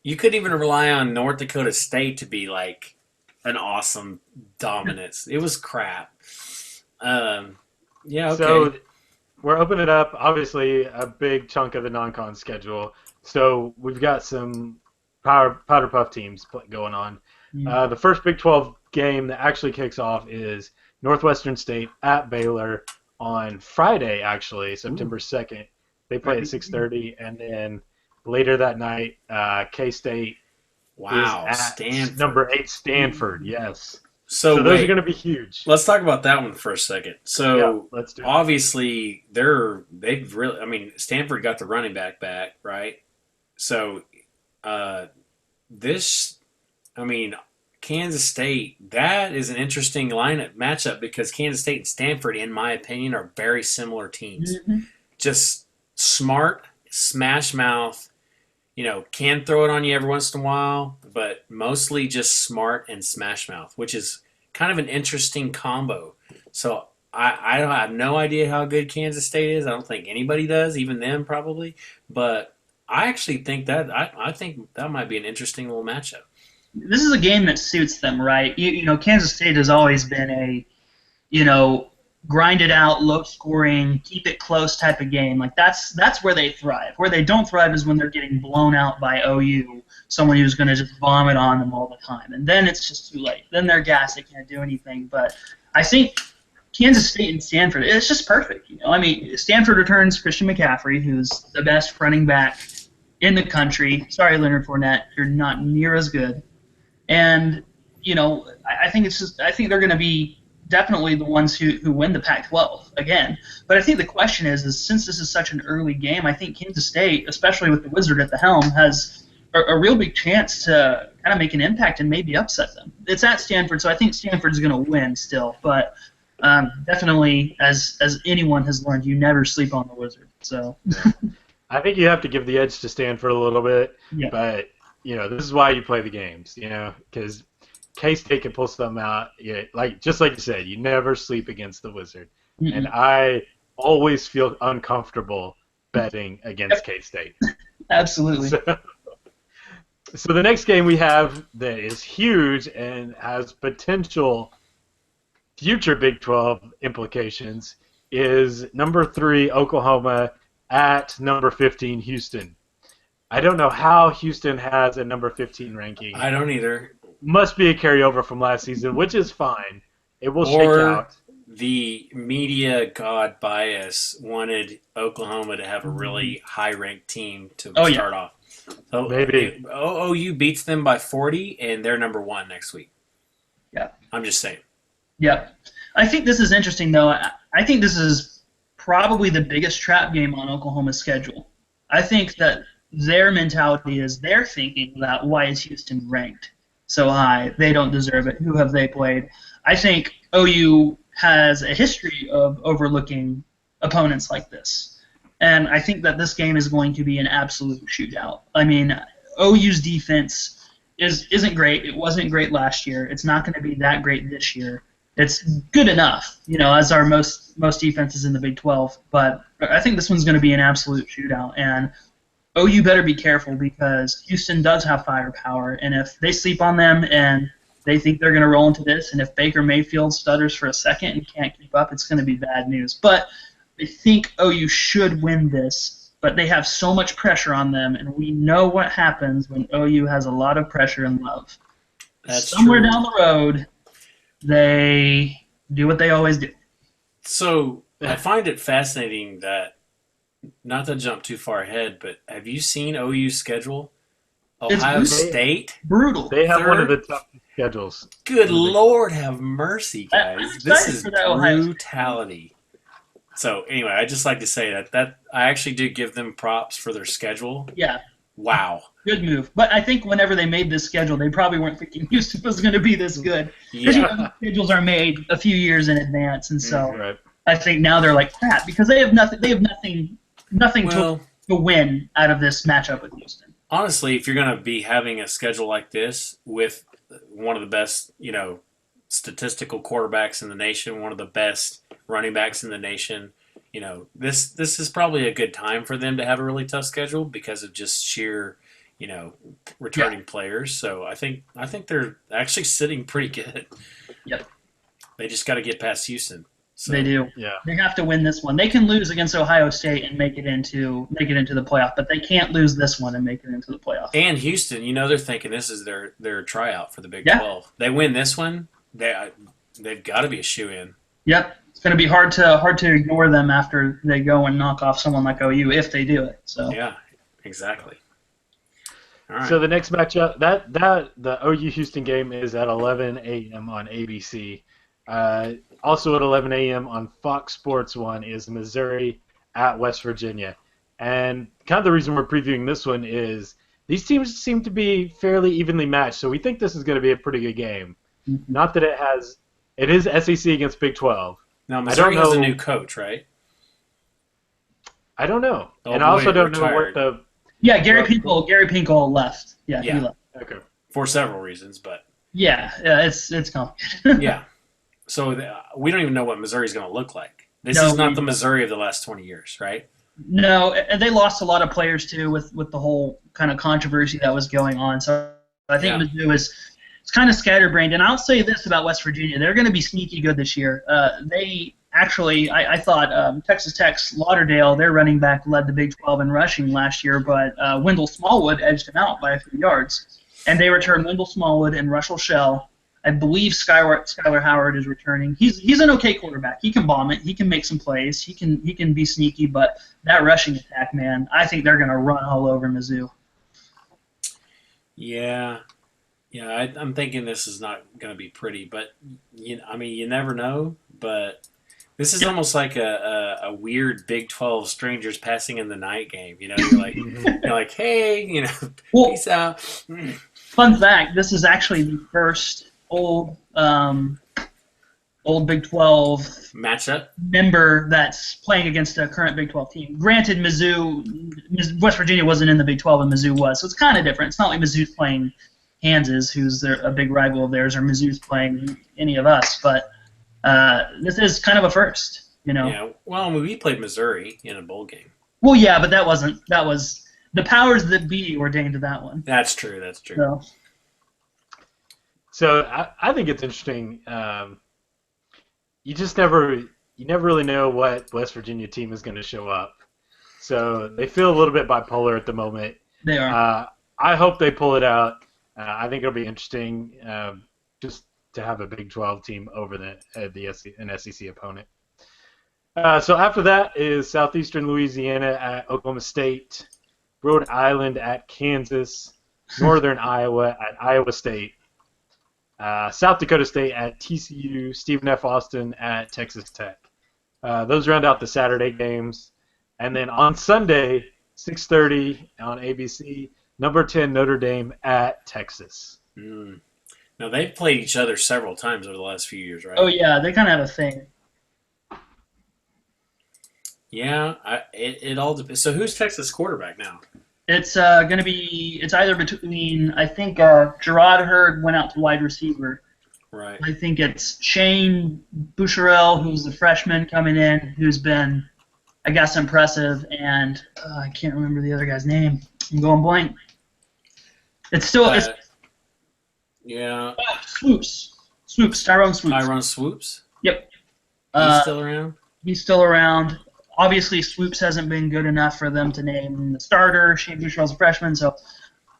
You couldn't even rely on North Dakota State to be like an awesome dominance. It was crap. Yeah, okay. So we're opening up, obviously, a big chunk of the non-con schedule. So we've got some powder puff teams going on. The first Big 12 game that actually kicks off is Northwestern State at Baylor on Friday, actually, September 2nd. They play at 6:30, and then later that night, K-State is at Stanford. number 8 Stanford. Yes. So those are going to be huge. Let's talk about that one for a second. So yeah, let's do it. Obviously, they've really. I mean, Stanford got the running back, right? So Kansas State, that is an interesting matchup because Kansas State and Stanford, in my opinion, are very similar teams. Mm-hmm. Just smart, smash mouth. Can throw it on you every once in a while, but mostly just smart and smash mouth, which is kind of an interesting combo. So I have no idea how good Kansas State is. I don't think anybody does, even them probably. But I actually think that I think that might be an interesting little matchup. This is a game that suits them, right? Kansas State has always been a, grind it out, low scoring, keep it close type of game. Like that's where they thrive. Where they don't thrive is when they're getting blown out by OU, someone who's going to just vomit on them all the time, and then it's just too late. Then they're gassed, they can't do anything. But I think Kansas State and Stanford, it's just perfect. Stanford returns Christian McCaffrey, who's the best running back in the country. Sorry, Leonard Fournette, you're not near as good. And I think they're going to be definitely the ones who win the Pac-12 again. But I think the question is since this is such an early game, I think Kansas State, especially with the Wizard at the helm, has a real big chance to kind of make an impact and maybe upset them. It's at Stanford, so I think Stanford's going to win still. But definitely, as anyone has learned, you never sleep on the Wizard. So I think you have to give the edge to Stanford a little bit, yeah. But this is why you play the games, because K-State can pull something out. Just like you said, you never sleep against the Wizard. Mm-mm. And I always feel uncomfortable betting against K-State. Absolutely. So the next game we have that is huge and has potential future Big 12 implications is number 3 Oklahoma at number 15 Houston. I don't know how Houston has a number 15 ranking. I don't either. Must be a carryover from last season, which is fine. It will shake out. The media god bias wanted Oklahoma to have a really high-ranked team to start off. So maybe OU beats them by 40, and they're number 1 next week. Yeah. I'm just saying. Yeah. I think this is interesting, though. I think this is probably the biggest trap game on Oklahoma's schedule. I think that their mentality is they're thinking that why is Houston ranked so high? They don't deserve it. Who have they played? I think OU has a history of overlooking opponents like this. And I think that this game is going to be an absolute shootout. I mean, OU's defense isn't great. It wasn't great last year. It's not going to be that great this year. It's good enough, as are most defenses in the Big 12. But I think this one's going to be an absolute shootout. And OU better be careful because Houston does have firepower, and if they sleep on them and they think they're going to roll into this, and if Baker Mayfield stutters for a second and can't keep up, it's going to be bad news. But I think OU should win this, but they have so much pressure on them, and we know what happens when OU has a lot of pressure and love. That's Somewhere true. down the road, they do what they always do. So I find it fascinating that, not to jump too far ahead, but have you seen OU's schedule? Ohio State? Brutal. They have one of the toughest schedules. Good Lord, have mercy, guys. This is brutality. So anyway, I just like to say that I actually do give them props for their schedule. Yeah. Wow. Good move. But I think whenever they made this schedule, they probably weren't thinking Houston was going to be this good. Because Yeah. schedules are made a few years in advance, and so Right. I think now they're like crap because they have nothing. They have nothing Well, to win out of this matchup with Houston. honestly, if you're going to be having a schedule like this with one of the best, statistical quarterbacks in the nation, one of the best running backs in the nation, this is probably a good time for them to have a really tough schedule because of just sheer, returning players. So I think they're actually sitting pretty good. Yep. They just got to get past Houston. So, They do. Yeah. They have to win this one. They can lose against Ohio State and make it into the playoff, but they can't lose this one and make it into the playoff. And Houston, they're thinking this is their tryout for the Big Yeah. 12. They win this one, they've got to be a shoe-in. Yep. It's going to be hard to ignore them after they go and knock off someone like OU if they do it. So Yeah, exactly. All right. So the next matchup, the OU Houston game is at 11 a.m. on ABC. Also at 11 a.m. on Fox Sports 1 is Missouri at West Virginia. And kind of the reason we're previewing this one is these teams seem to be fairly evenly matched, so we think this is going to be a pretty good game. Mm-hmm. Not that it is SEC against Big 12. Now, Missouri has a know- new coach, right? I don't know. Oh, And I also boy, don't know retired. what the... yeah, Gary Pinkel left. Yeah, Yeah. he left. Okay. For several reasons, but Yeah, it's complicated. yeah. So we don't even know what Missouri's going to look like. This No, is not we- the Missouri of the last 20 years, right? No, and they lost a lot of players too with the whole kind of controversy that was going on. So I think Mizzou is kind of scatterbrained. And I'll say this about West Virginia: they're going to be sneaky good this year. They actually, I thought Texas Tech's Lauderdale, their running back, led the Big 12 in rushing last year, but Wendell Smallwood edged him out by a few yards. And they returned Wendell Smallwood and Russell Shell. I believe Skylar Howard is returning. He's an okay quarterback. He can bomb it. He can make some plays. He can be sneaky. But that rushing attack, man, I think they're going to run all over Mizzou. Yeah. I'm thinking this is not going to be pretty, but you never know. But this is almost like a weird Big 12 strangers passing in the night game. You're like, hey, peace out. Fun fact: this is actually the first old Big 12 Matchup. member that's playing against a current Big 12 team. Granted, West Virginia wasn't in the Big 12 and Mizzou was, so it's kind of different. It's not like Mizzou's playing Kansas, who's a big rival of theirs, or Mizzou's playing any of us, but this is kind of a first, Yeah, well, we played Missouri in a bowl game. Well, yeah, but that was the powers that be ordained to that one. That's true. So I think it's interesting. You never really know what West Virginia team is going to show up. So they feel a little bit bipolar at the moment. They are. I hope they pull it out. I think it'll be interesting just to have a Big 12 team over an SEC opponent. So after that is Southeastern Louisiana at Oklahoma State, Rhode Island at Kansas, Northern Iowa at Iowa State, South Dakota State at TCU, Stephen F. Austin at Texas Tech. Those round out the Saturday games. And then on Sunday, 6:30 on ABC, number 10 Notre Dame at Texas. Now, they've played each other several times over the last few years, right? Oh, yeah, they kind of have a thing. Yeah, it all depends. So who's Texas quarterback now? It's going to be – it's either between – I think Gerard Hurd went out to wide receiver. Right. I think it's Shane Boucherel, who's the freshman coming in, who's been, I guess, impressive, and I can't remember the other guy's name. I'm going blank. It's still yeah. Swoops, Tyrone Swoops. Tyrone Swoops? Yep. He's still around? He's still around. Obviously, Swoops hasn't been good enough for them to name the starter. Shane Boucherel's a freshman, so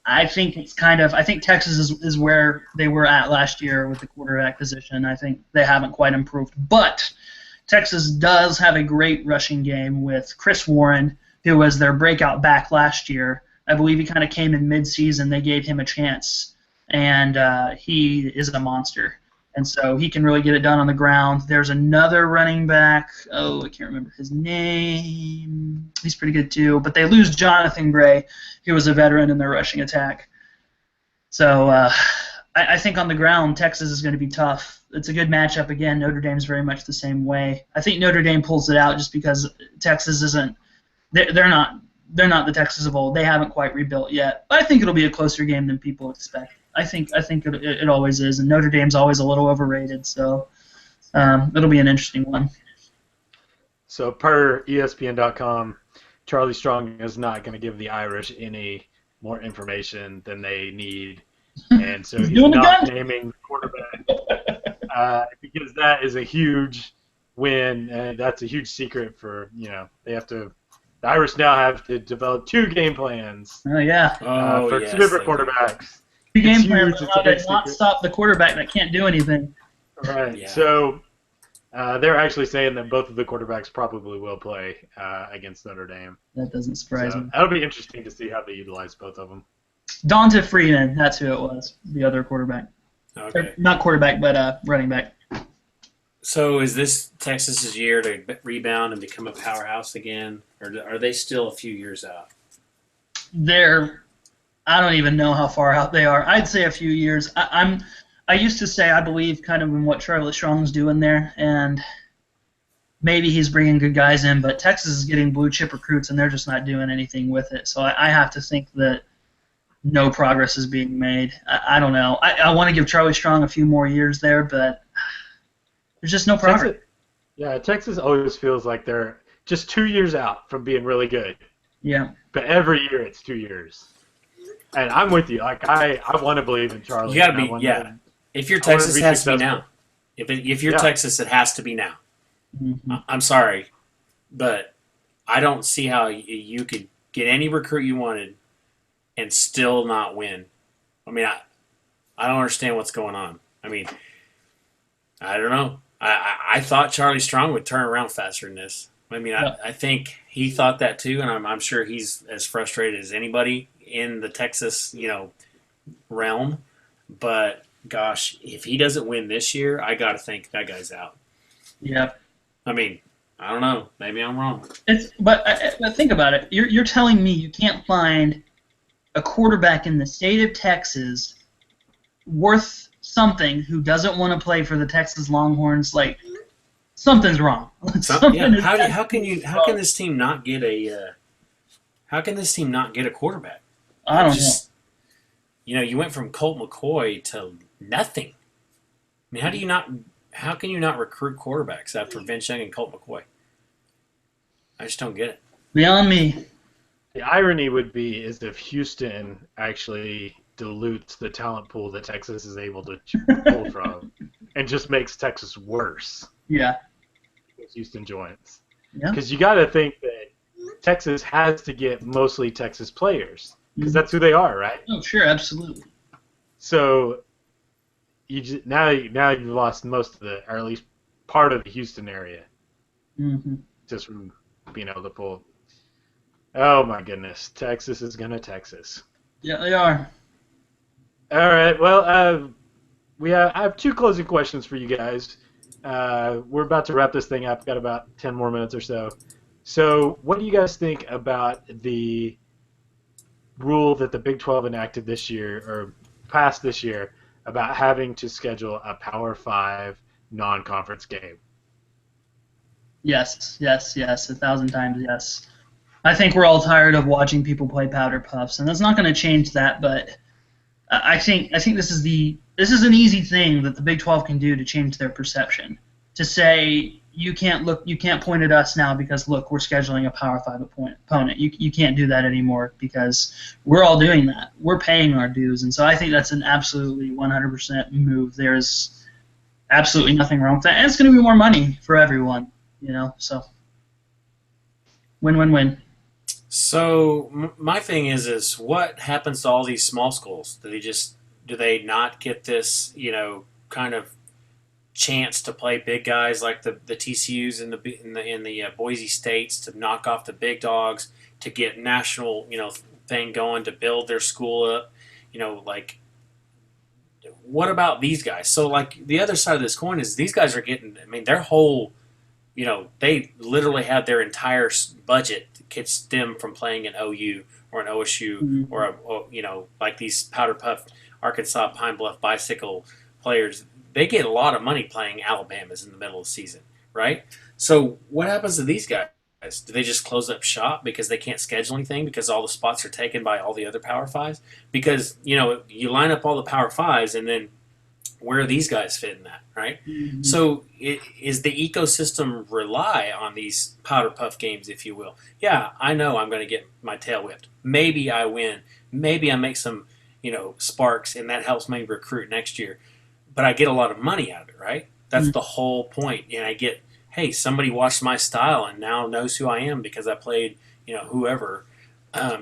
I think I think Texas is where they were at last year with the quarterback position. I think they haven't quite improved. But Texas does have a great rushing game with Chris Warren, who was their breakout back last year. I believe he kind of came in mid-season. They gave him a chance, and he is a monster. And so he can really get it done on the ground. There's another running back. Oh, I can't remember his name. He's pretty good too. But they lose Jonathan Gray, who was a veteran in their rushing attack. So I think on the ground, Texas is going to be tough. It's a good matchup again. Notre Dame's very much the same way. I think Notre Dame pulls it out just because Texas isn't. They're not the Texas of old. They haven't quite rebuilt yet. But I think it'll be a closer game than people expect. I think it always is, and Notre Dame's always a little overrated, so it'll be an interesting one. So per ESPN.com, Charlie Strong is not going to give the Irish any more information than they need, and so he's not naming the quarterback because that is a huge win, and that's a huge secret for they have to. The Irish now have to develop 2 game plans. Oh yeah. For 2 different quarterbacks. 2 game plans allowed to not stop the quarterback that can't do anything. Right. Yeah. So they're actually saying that both of the quarterbacks probably will play against Notre Dame. That doesn't surprise me. That'll be interesting to see how they utilize both of them. Donta Freeman, that's who it was, the other quarterback. Okay. Or, not quarterback, but running back. So is this Texas's year to rebound and become a powerhouse again, or are they still a few years out? I don't even know how far out they are. I'd say a few years. I used to say I believe kind of in what Charlie Strong's doing there, and maybe he's bringing good guys in, but Texas is getting blue chip recruits, and they're just not doing anything with it. So I have to think that no progress is being made. I don't know. I want to give Charlie Strong a few more years there, but there's just no progress. Texas always feels like they're just 2 years out from being really good. Yeah. But every year it's 2 years. And I'm with you. Like I want to believe in Charlie. You got to be, If you're Texas, it has to be now. If you're Texas, it has to be now. Mm-hmm. I'm sorry, but I don't see how you could get any recruit you wanted and still not win. I mean, I don't understand what's going on. I mean, I don't know. I thought Charlie Strong would turn around faster than this. I mean, I think he thought that too, and I'm sure he's as frustrated as anybody in the Texas, realm. But gosh, if he doesn't win this year, I got to think that guy's out. Yeah. I mean, I don't know. Maybe I'm wrong. But think about it. You're telling me you can't find a quarterback in the state of Texas worth something who doesn't want to play for the Texas Longhorns? Like, something's wrong. How can this team not get a quarterback? I don't know. You went from Colt McCoy to nothing. I mean, how can you not recruit quarterbacks after Vince Young and Colt McCoy? I just don't get it. Beyond me. The irony would be is if Houston actually dilutes the talent pool that Texas is able to pull from and just makes Texas worse. Yeah. Because Houston joins. Yeah. Because you got to think that Texas has to get mostly Texas players because that's who they are, right? Oh, sure, absolutely. So now you've lost most of or at least part of the Houston area, just from being able to pull. Oh my goodness, Texas is gonna Texas. Yeah, they are. All right, well, I have 2 closing questions for you guys. We're about to wrap this thing up. Got about 10 more minutes or so. So, what do you guys think about the rule that the Big 12 enacted this year, or passed this year, about having to schedule a Power 5 non-conference game? Yes, 1,000 times yes. I think we're all tired of watching people play powder puffs, and that's not going to change that. But I think this is an easy thing that the Big 12 can do to change their perception. To say you can't point at us now because look, we're scheduling a Power 5 opponent. You can't do that anymore because we're all doing that. We're paying our dues, and so I think that's an absolutely 100% move. There's absolutely nothing wrong with that, and it's going to be more money for everyone. So win-win-win. So my thing is what happens to all these small schools? Do they not get this, kind of chance to play big guys like the TCUs and the Boise States to knock off the big dogs, to get national, thing going, to build their school up, like what about these guys? So, like, the other side of this coin is these guys are getting, I mean, their whole, they literally have their entire budget could stem from playing an OU or an OSU Mhm. like these Powder Puff, Arkansas, Pine Bluff bicycle players. They get a lot of money playing Alabama's in the middle of the season, right? So, what happens to these guys? Do they just close up shop because they can't schedule anything because all the spots are taken by all the other Power Fives? Because you line up all the Power Fives, and then where are these guys fit in that, right? Mhm. So is the ecosystem rely on these powder puff games, if you will? Yeah, I know I'm going to get my tail whipped. Maybe I win. Maybe I make some, sparks, and that helps me recruit next year. But I get a lot of money out of it, right? That's Mhm. the whole point. And I get, hey, somebody watched my style and now knows who I am because I played, whoever. I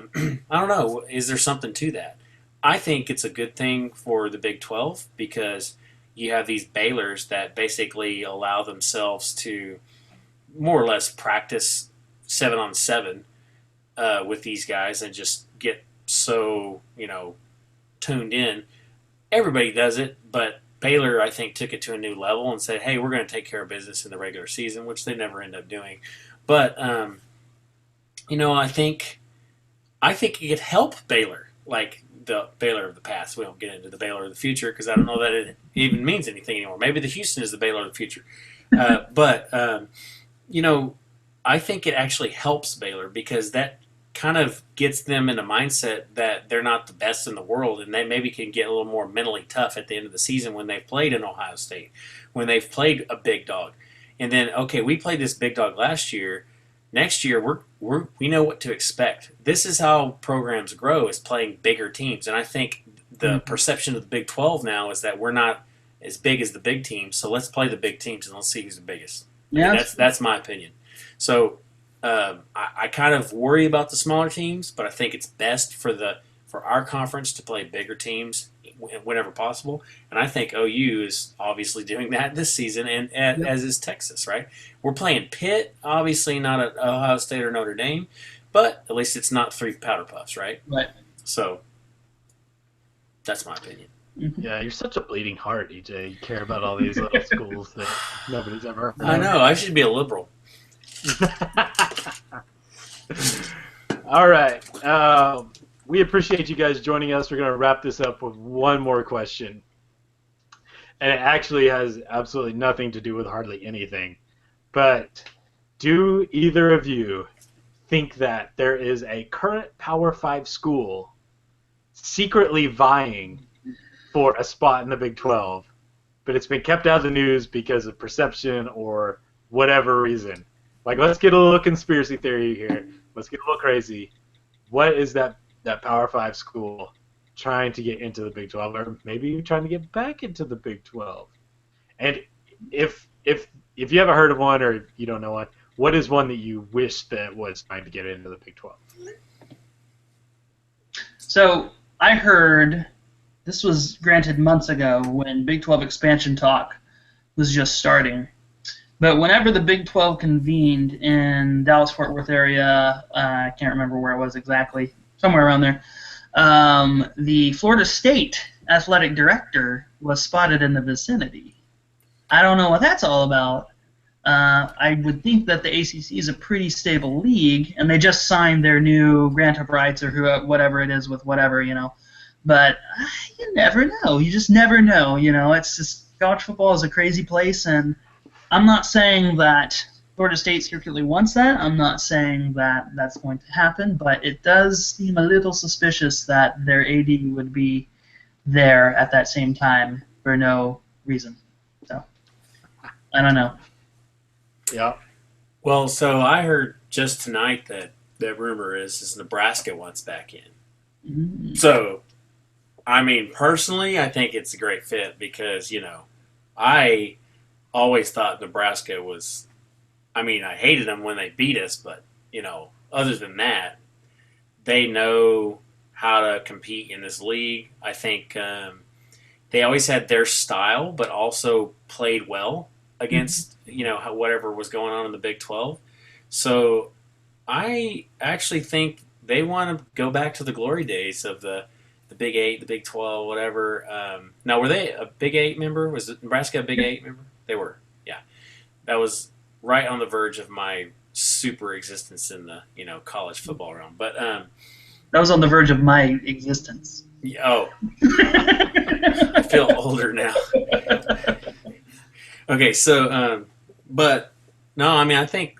don't know. Is there something to that? I think it's a good thing for the Big 12 because you have these Baylors that basically allow themselves to more or less practice 7-on-7 with these guys and just get so, tuned in. Everybody does it, but Baylor, I think, took it to a new level and said, hey, we're going to take care of business in the regular season, which they never end up doing. But, I think it could help Baylor, like the Baylor of the past. We don't get into the Baylor of the future because I don't know that it even means anything anymore. Maybe the Houston is the Baylor of the future. But you know, I think it actually helps Baylor because that kind of gets them in a mindset that they're not the best in the world and they maybe can get a little more mentally tough at the end of the season when they've played in Ohio State, when they've played a big dog. And then, okay, we played this big dog last year. Next year, we know what to expect. This is how programs grow: is playing bigger teams. And I think the Mhm. perception of the Big 12 now is that we're not as big as the big teams. So let's play the big teams and let's see who's the biggest. I mean, Yeah, that's my opinion. So I kind of worry about the smaller teams, but I think it's best for our conference to play bigger teams whenever possible. And I think OU is obviously doing that this season, and yep. as is Texas. Right? We're playing Pitt, obviously not at Ohio State or Notre Dame, but at least it's not three powder puffs, right? Right. So that's my opinion. Mhm. Yeah, you're such a bleeding heart, EJ. You care about all these little schools that nobody's ever heard I of. know I should be a liberal. All right. We appreciate you guys joining us. We're going to wrap this up with one more question. And it actually has absolutely nothing to do with hardly anything. But do either of you think that there is a current Power 5 school secretly vying for a spot in the Big 12, but it's been kept out of the news because of perception or whatever reason? Like, let's get a little conspiracy theory here. Let's get a little crazy. What is that Power 5 school trying to get into the Big 12, or maybe you're trying to get back into the Big 12? And if you haven't heard of one or you don't know one, what is one that you wish that was trying to get into the Big 12? So I heard this was granted months ago when Big 12 expansion talk was just starting. But whenever the Big 12 convened in Dallas Fort Worth area, I can't remember where it was exactly, somewhere around there, the Florida State athletic director was spotted in the vicinity. I don't know what that's all about. I would think that the ACC is a pretty stable league, and they just signed their new grant of rights or whatever it is with whatever, But you never know. You just never know. It's just college football is a crazy place, and I'm not saying that Florida State secretly wants that. I'm not saying that that's going to happen, but it does seem a little suspicious that their AD would be there at that same time for no reason. So I don't know. Yeah. Well, so I heard just tonight that the rumor is Nebraska wants back in. Mm. So, I mean, personally, I think it's a great fit because, I always thought Nebraska was, I mean, I hated them when they beat us, but, other than that, they know how to compete in this league. I think they always had their style, but also played well against, whatever was going on in the Big 12. So I actually think they want to go back to the glory days of the the Big 8, the Big 12, whatever. Now, were they a Big 8 member? Was Nebraska a Big 8 member? They were. Yeah, that was right on the verge of my super existence in the college football realm. But That was on the verge of my existence. oh, I feel older now. Okay, so but no, I mean, I think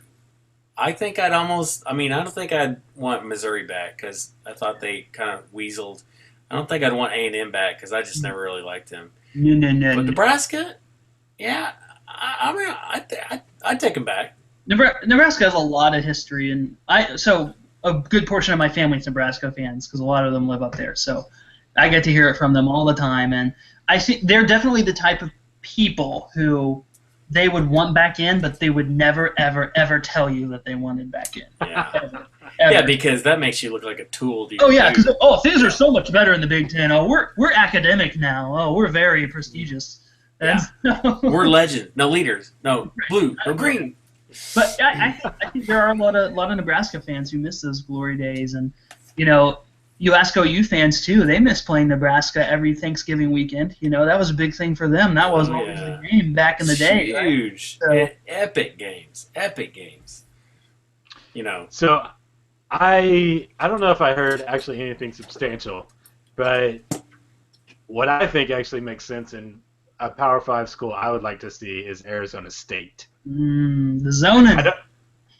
I'd almost. I mean, I don't think I'd want Missouri back because I thought they kind of weaseled. I don't think I'd want A&M back because I just never really liked them. But Nebraska, yeah, I mean, I'd take them back. Nebraska has a lot of history, and so a good portion of my family's Nebraska fans because a lot of them live up there. So I get to hear it from them all the time, and I see they're definitely the type of people who they would want back in, but they would never, ever, ever tell you that they wanted back in. Yeah, ever. Yeah, because that makes you look like a tool. Oh yeah, because things are so much better in the Big Ten. Oh, we're academic now. Oh, we're very prestigious. Yeah. We're legends. No leaders. No blue. No green. But I think there are a lot of Nebraska fans who miss those glory days, and you ask OU fans too. They miss playing Nebraska every Thanksgiving weekend. That was a big thing for them. That was always the game back in the day. Huge, right? So, epic games. So I don't know if I heard actually anything substantial, but what I think actually makes sense in a Power 5 school I would like to see is Arizona State. The zoning.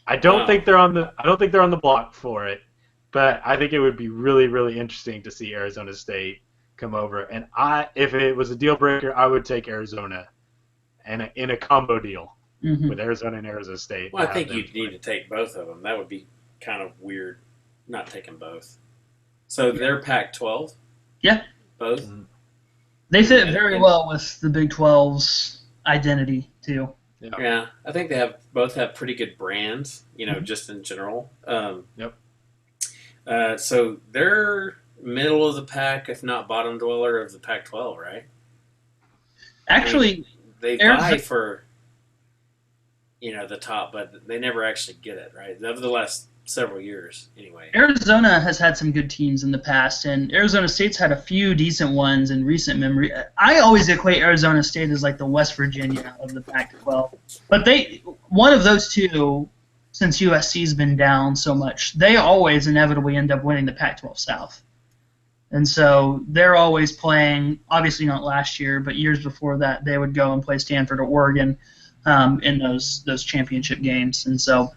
I don't think they're on the block for it, but I think it would be really, really interesting to see Arizona State come over. And if it was a deal breaker, I would take Arizona, and in a combo deal with Arizona and Arizona State. Well, I think you'd need to take both of them. That would be kind of weird, not taking both. So they're Pac-12. Yeah, both. They fit very well with the Big 12's identity too. Yeah, I think they both have pretty good brands, just in general. Yep. So they're middle of the pack, if not bottom dweller of the Pac-12, right? Actually, they vie for, the top, but they never actually get it, right? Over the last several years, anyway. Arizona has had some good teams in the past, and Arizona State's had a few decent ones in recent memory. I always equate Arizona State as like the West Virginia of the Pac-12, but one of those two, since USC's been down so much, they always inevitably end up winning the Pac-12 South. And so they're always playing, obviously not last year, but years before that, they would go and play Stanford or Oregon in those championship games. And so,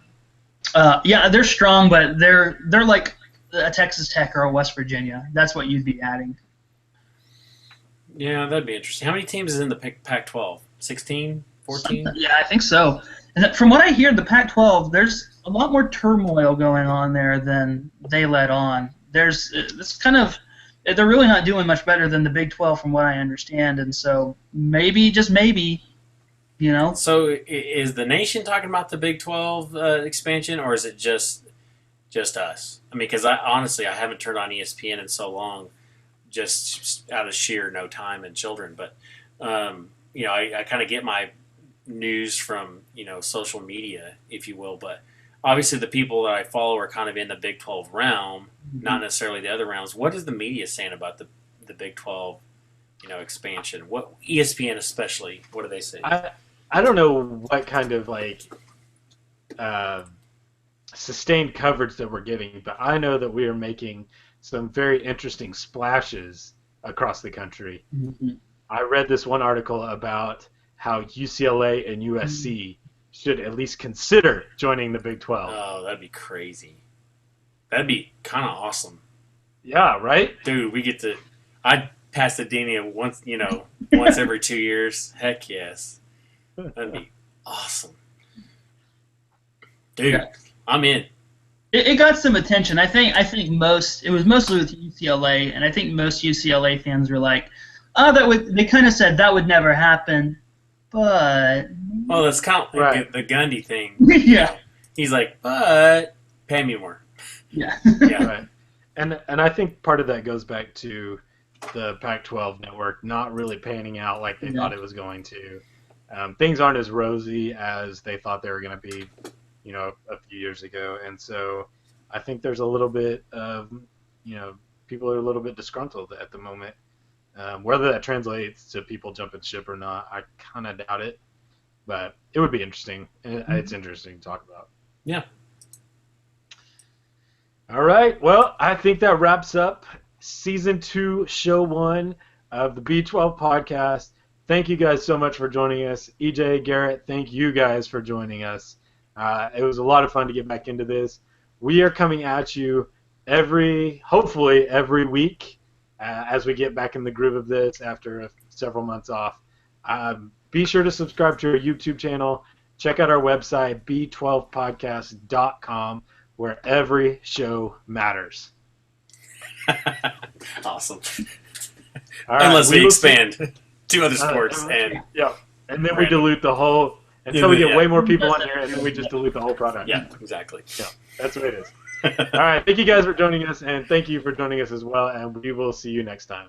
they're strong, but they're like a Texas Tech or a West Virginia. That's what you'd be adding. Yeah, that'd be interesting. How many teams is in the Pac-12? 16? 14? Yeah, I think so. And from what I hear, the Pac-12, there's a lot more turmoil going on there than they let on. There's this kind of – they're really not doing much better than the Big 12 from what I understand. And so maybe, just maybe, So is the nation talking about the Big 12 expansion, or is it just us? I mean, because honestly, I haven't turned on ESPN in so long, just out of sheer no time and children. But, I kind of get my news from, social media, if you will. But obviously the people that I follow are kind of in the Big 12 realm, not necessarily the other realms. What is the media saying about the Big 12, expansion? What ESPN especially, what do they say? I don't know what kind of sustained coverage that we're getting, but I know that we are making some very interesting splashes across the country. Mm-hmm. I read this one article about how UCLA and USC should at least consider joining the Big 12. Oh, that'd be crazy. That'd be kind of awesome. Yeah, right? Dude, I'd pass the Dania once every 2 years. Heck yes. That'd be awesome. Dude, yeah. I'm in. It got some attention. I think it was mostly with UCLA, and I think most UCLA fans were like, they kind of said that would never happen, but... Oh, that's kind of like the Gundy thing. Yeah. He's like, but pay me more. Yeah. Yeah. Right. And I think part of that goes back to the Pac-12 network not really panning out like they thought it was going to. Things aren't as rosy as they thought they were going to be, a few years ago. And so I think there's a little bit of, people are a little bit disgruntled at the moment. Whether that translates to people jumping ship or not, I kind of doubt it. But it would be interesting. It's interesting to talk about. Yeah. All right. Well, I think that wraps up season 2, show 1 of the B12 podcast. Thank you guys so much for joining us. EJ, Garrett, thank you guys for joining us. It was a lot of fun to get back into this. We are coming at you hopefully every week as we get back in the groove of this after several months off. Be sure to subscribe to our YouTube channel. Check out our website, b12podcast.com, where every show matters. Awesome. All right, Unless we expand to other sports. And then we dilute the whole, until we get way more people on here, and then we just dilute the whole product. Yeah, exactly. Yeah, that's what it is. All right, thank you guys for joining us, and thank you for joining us as well, and we will see you next time.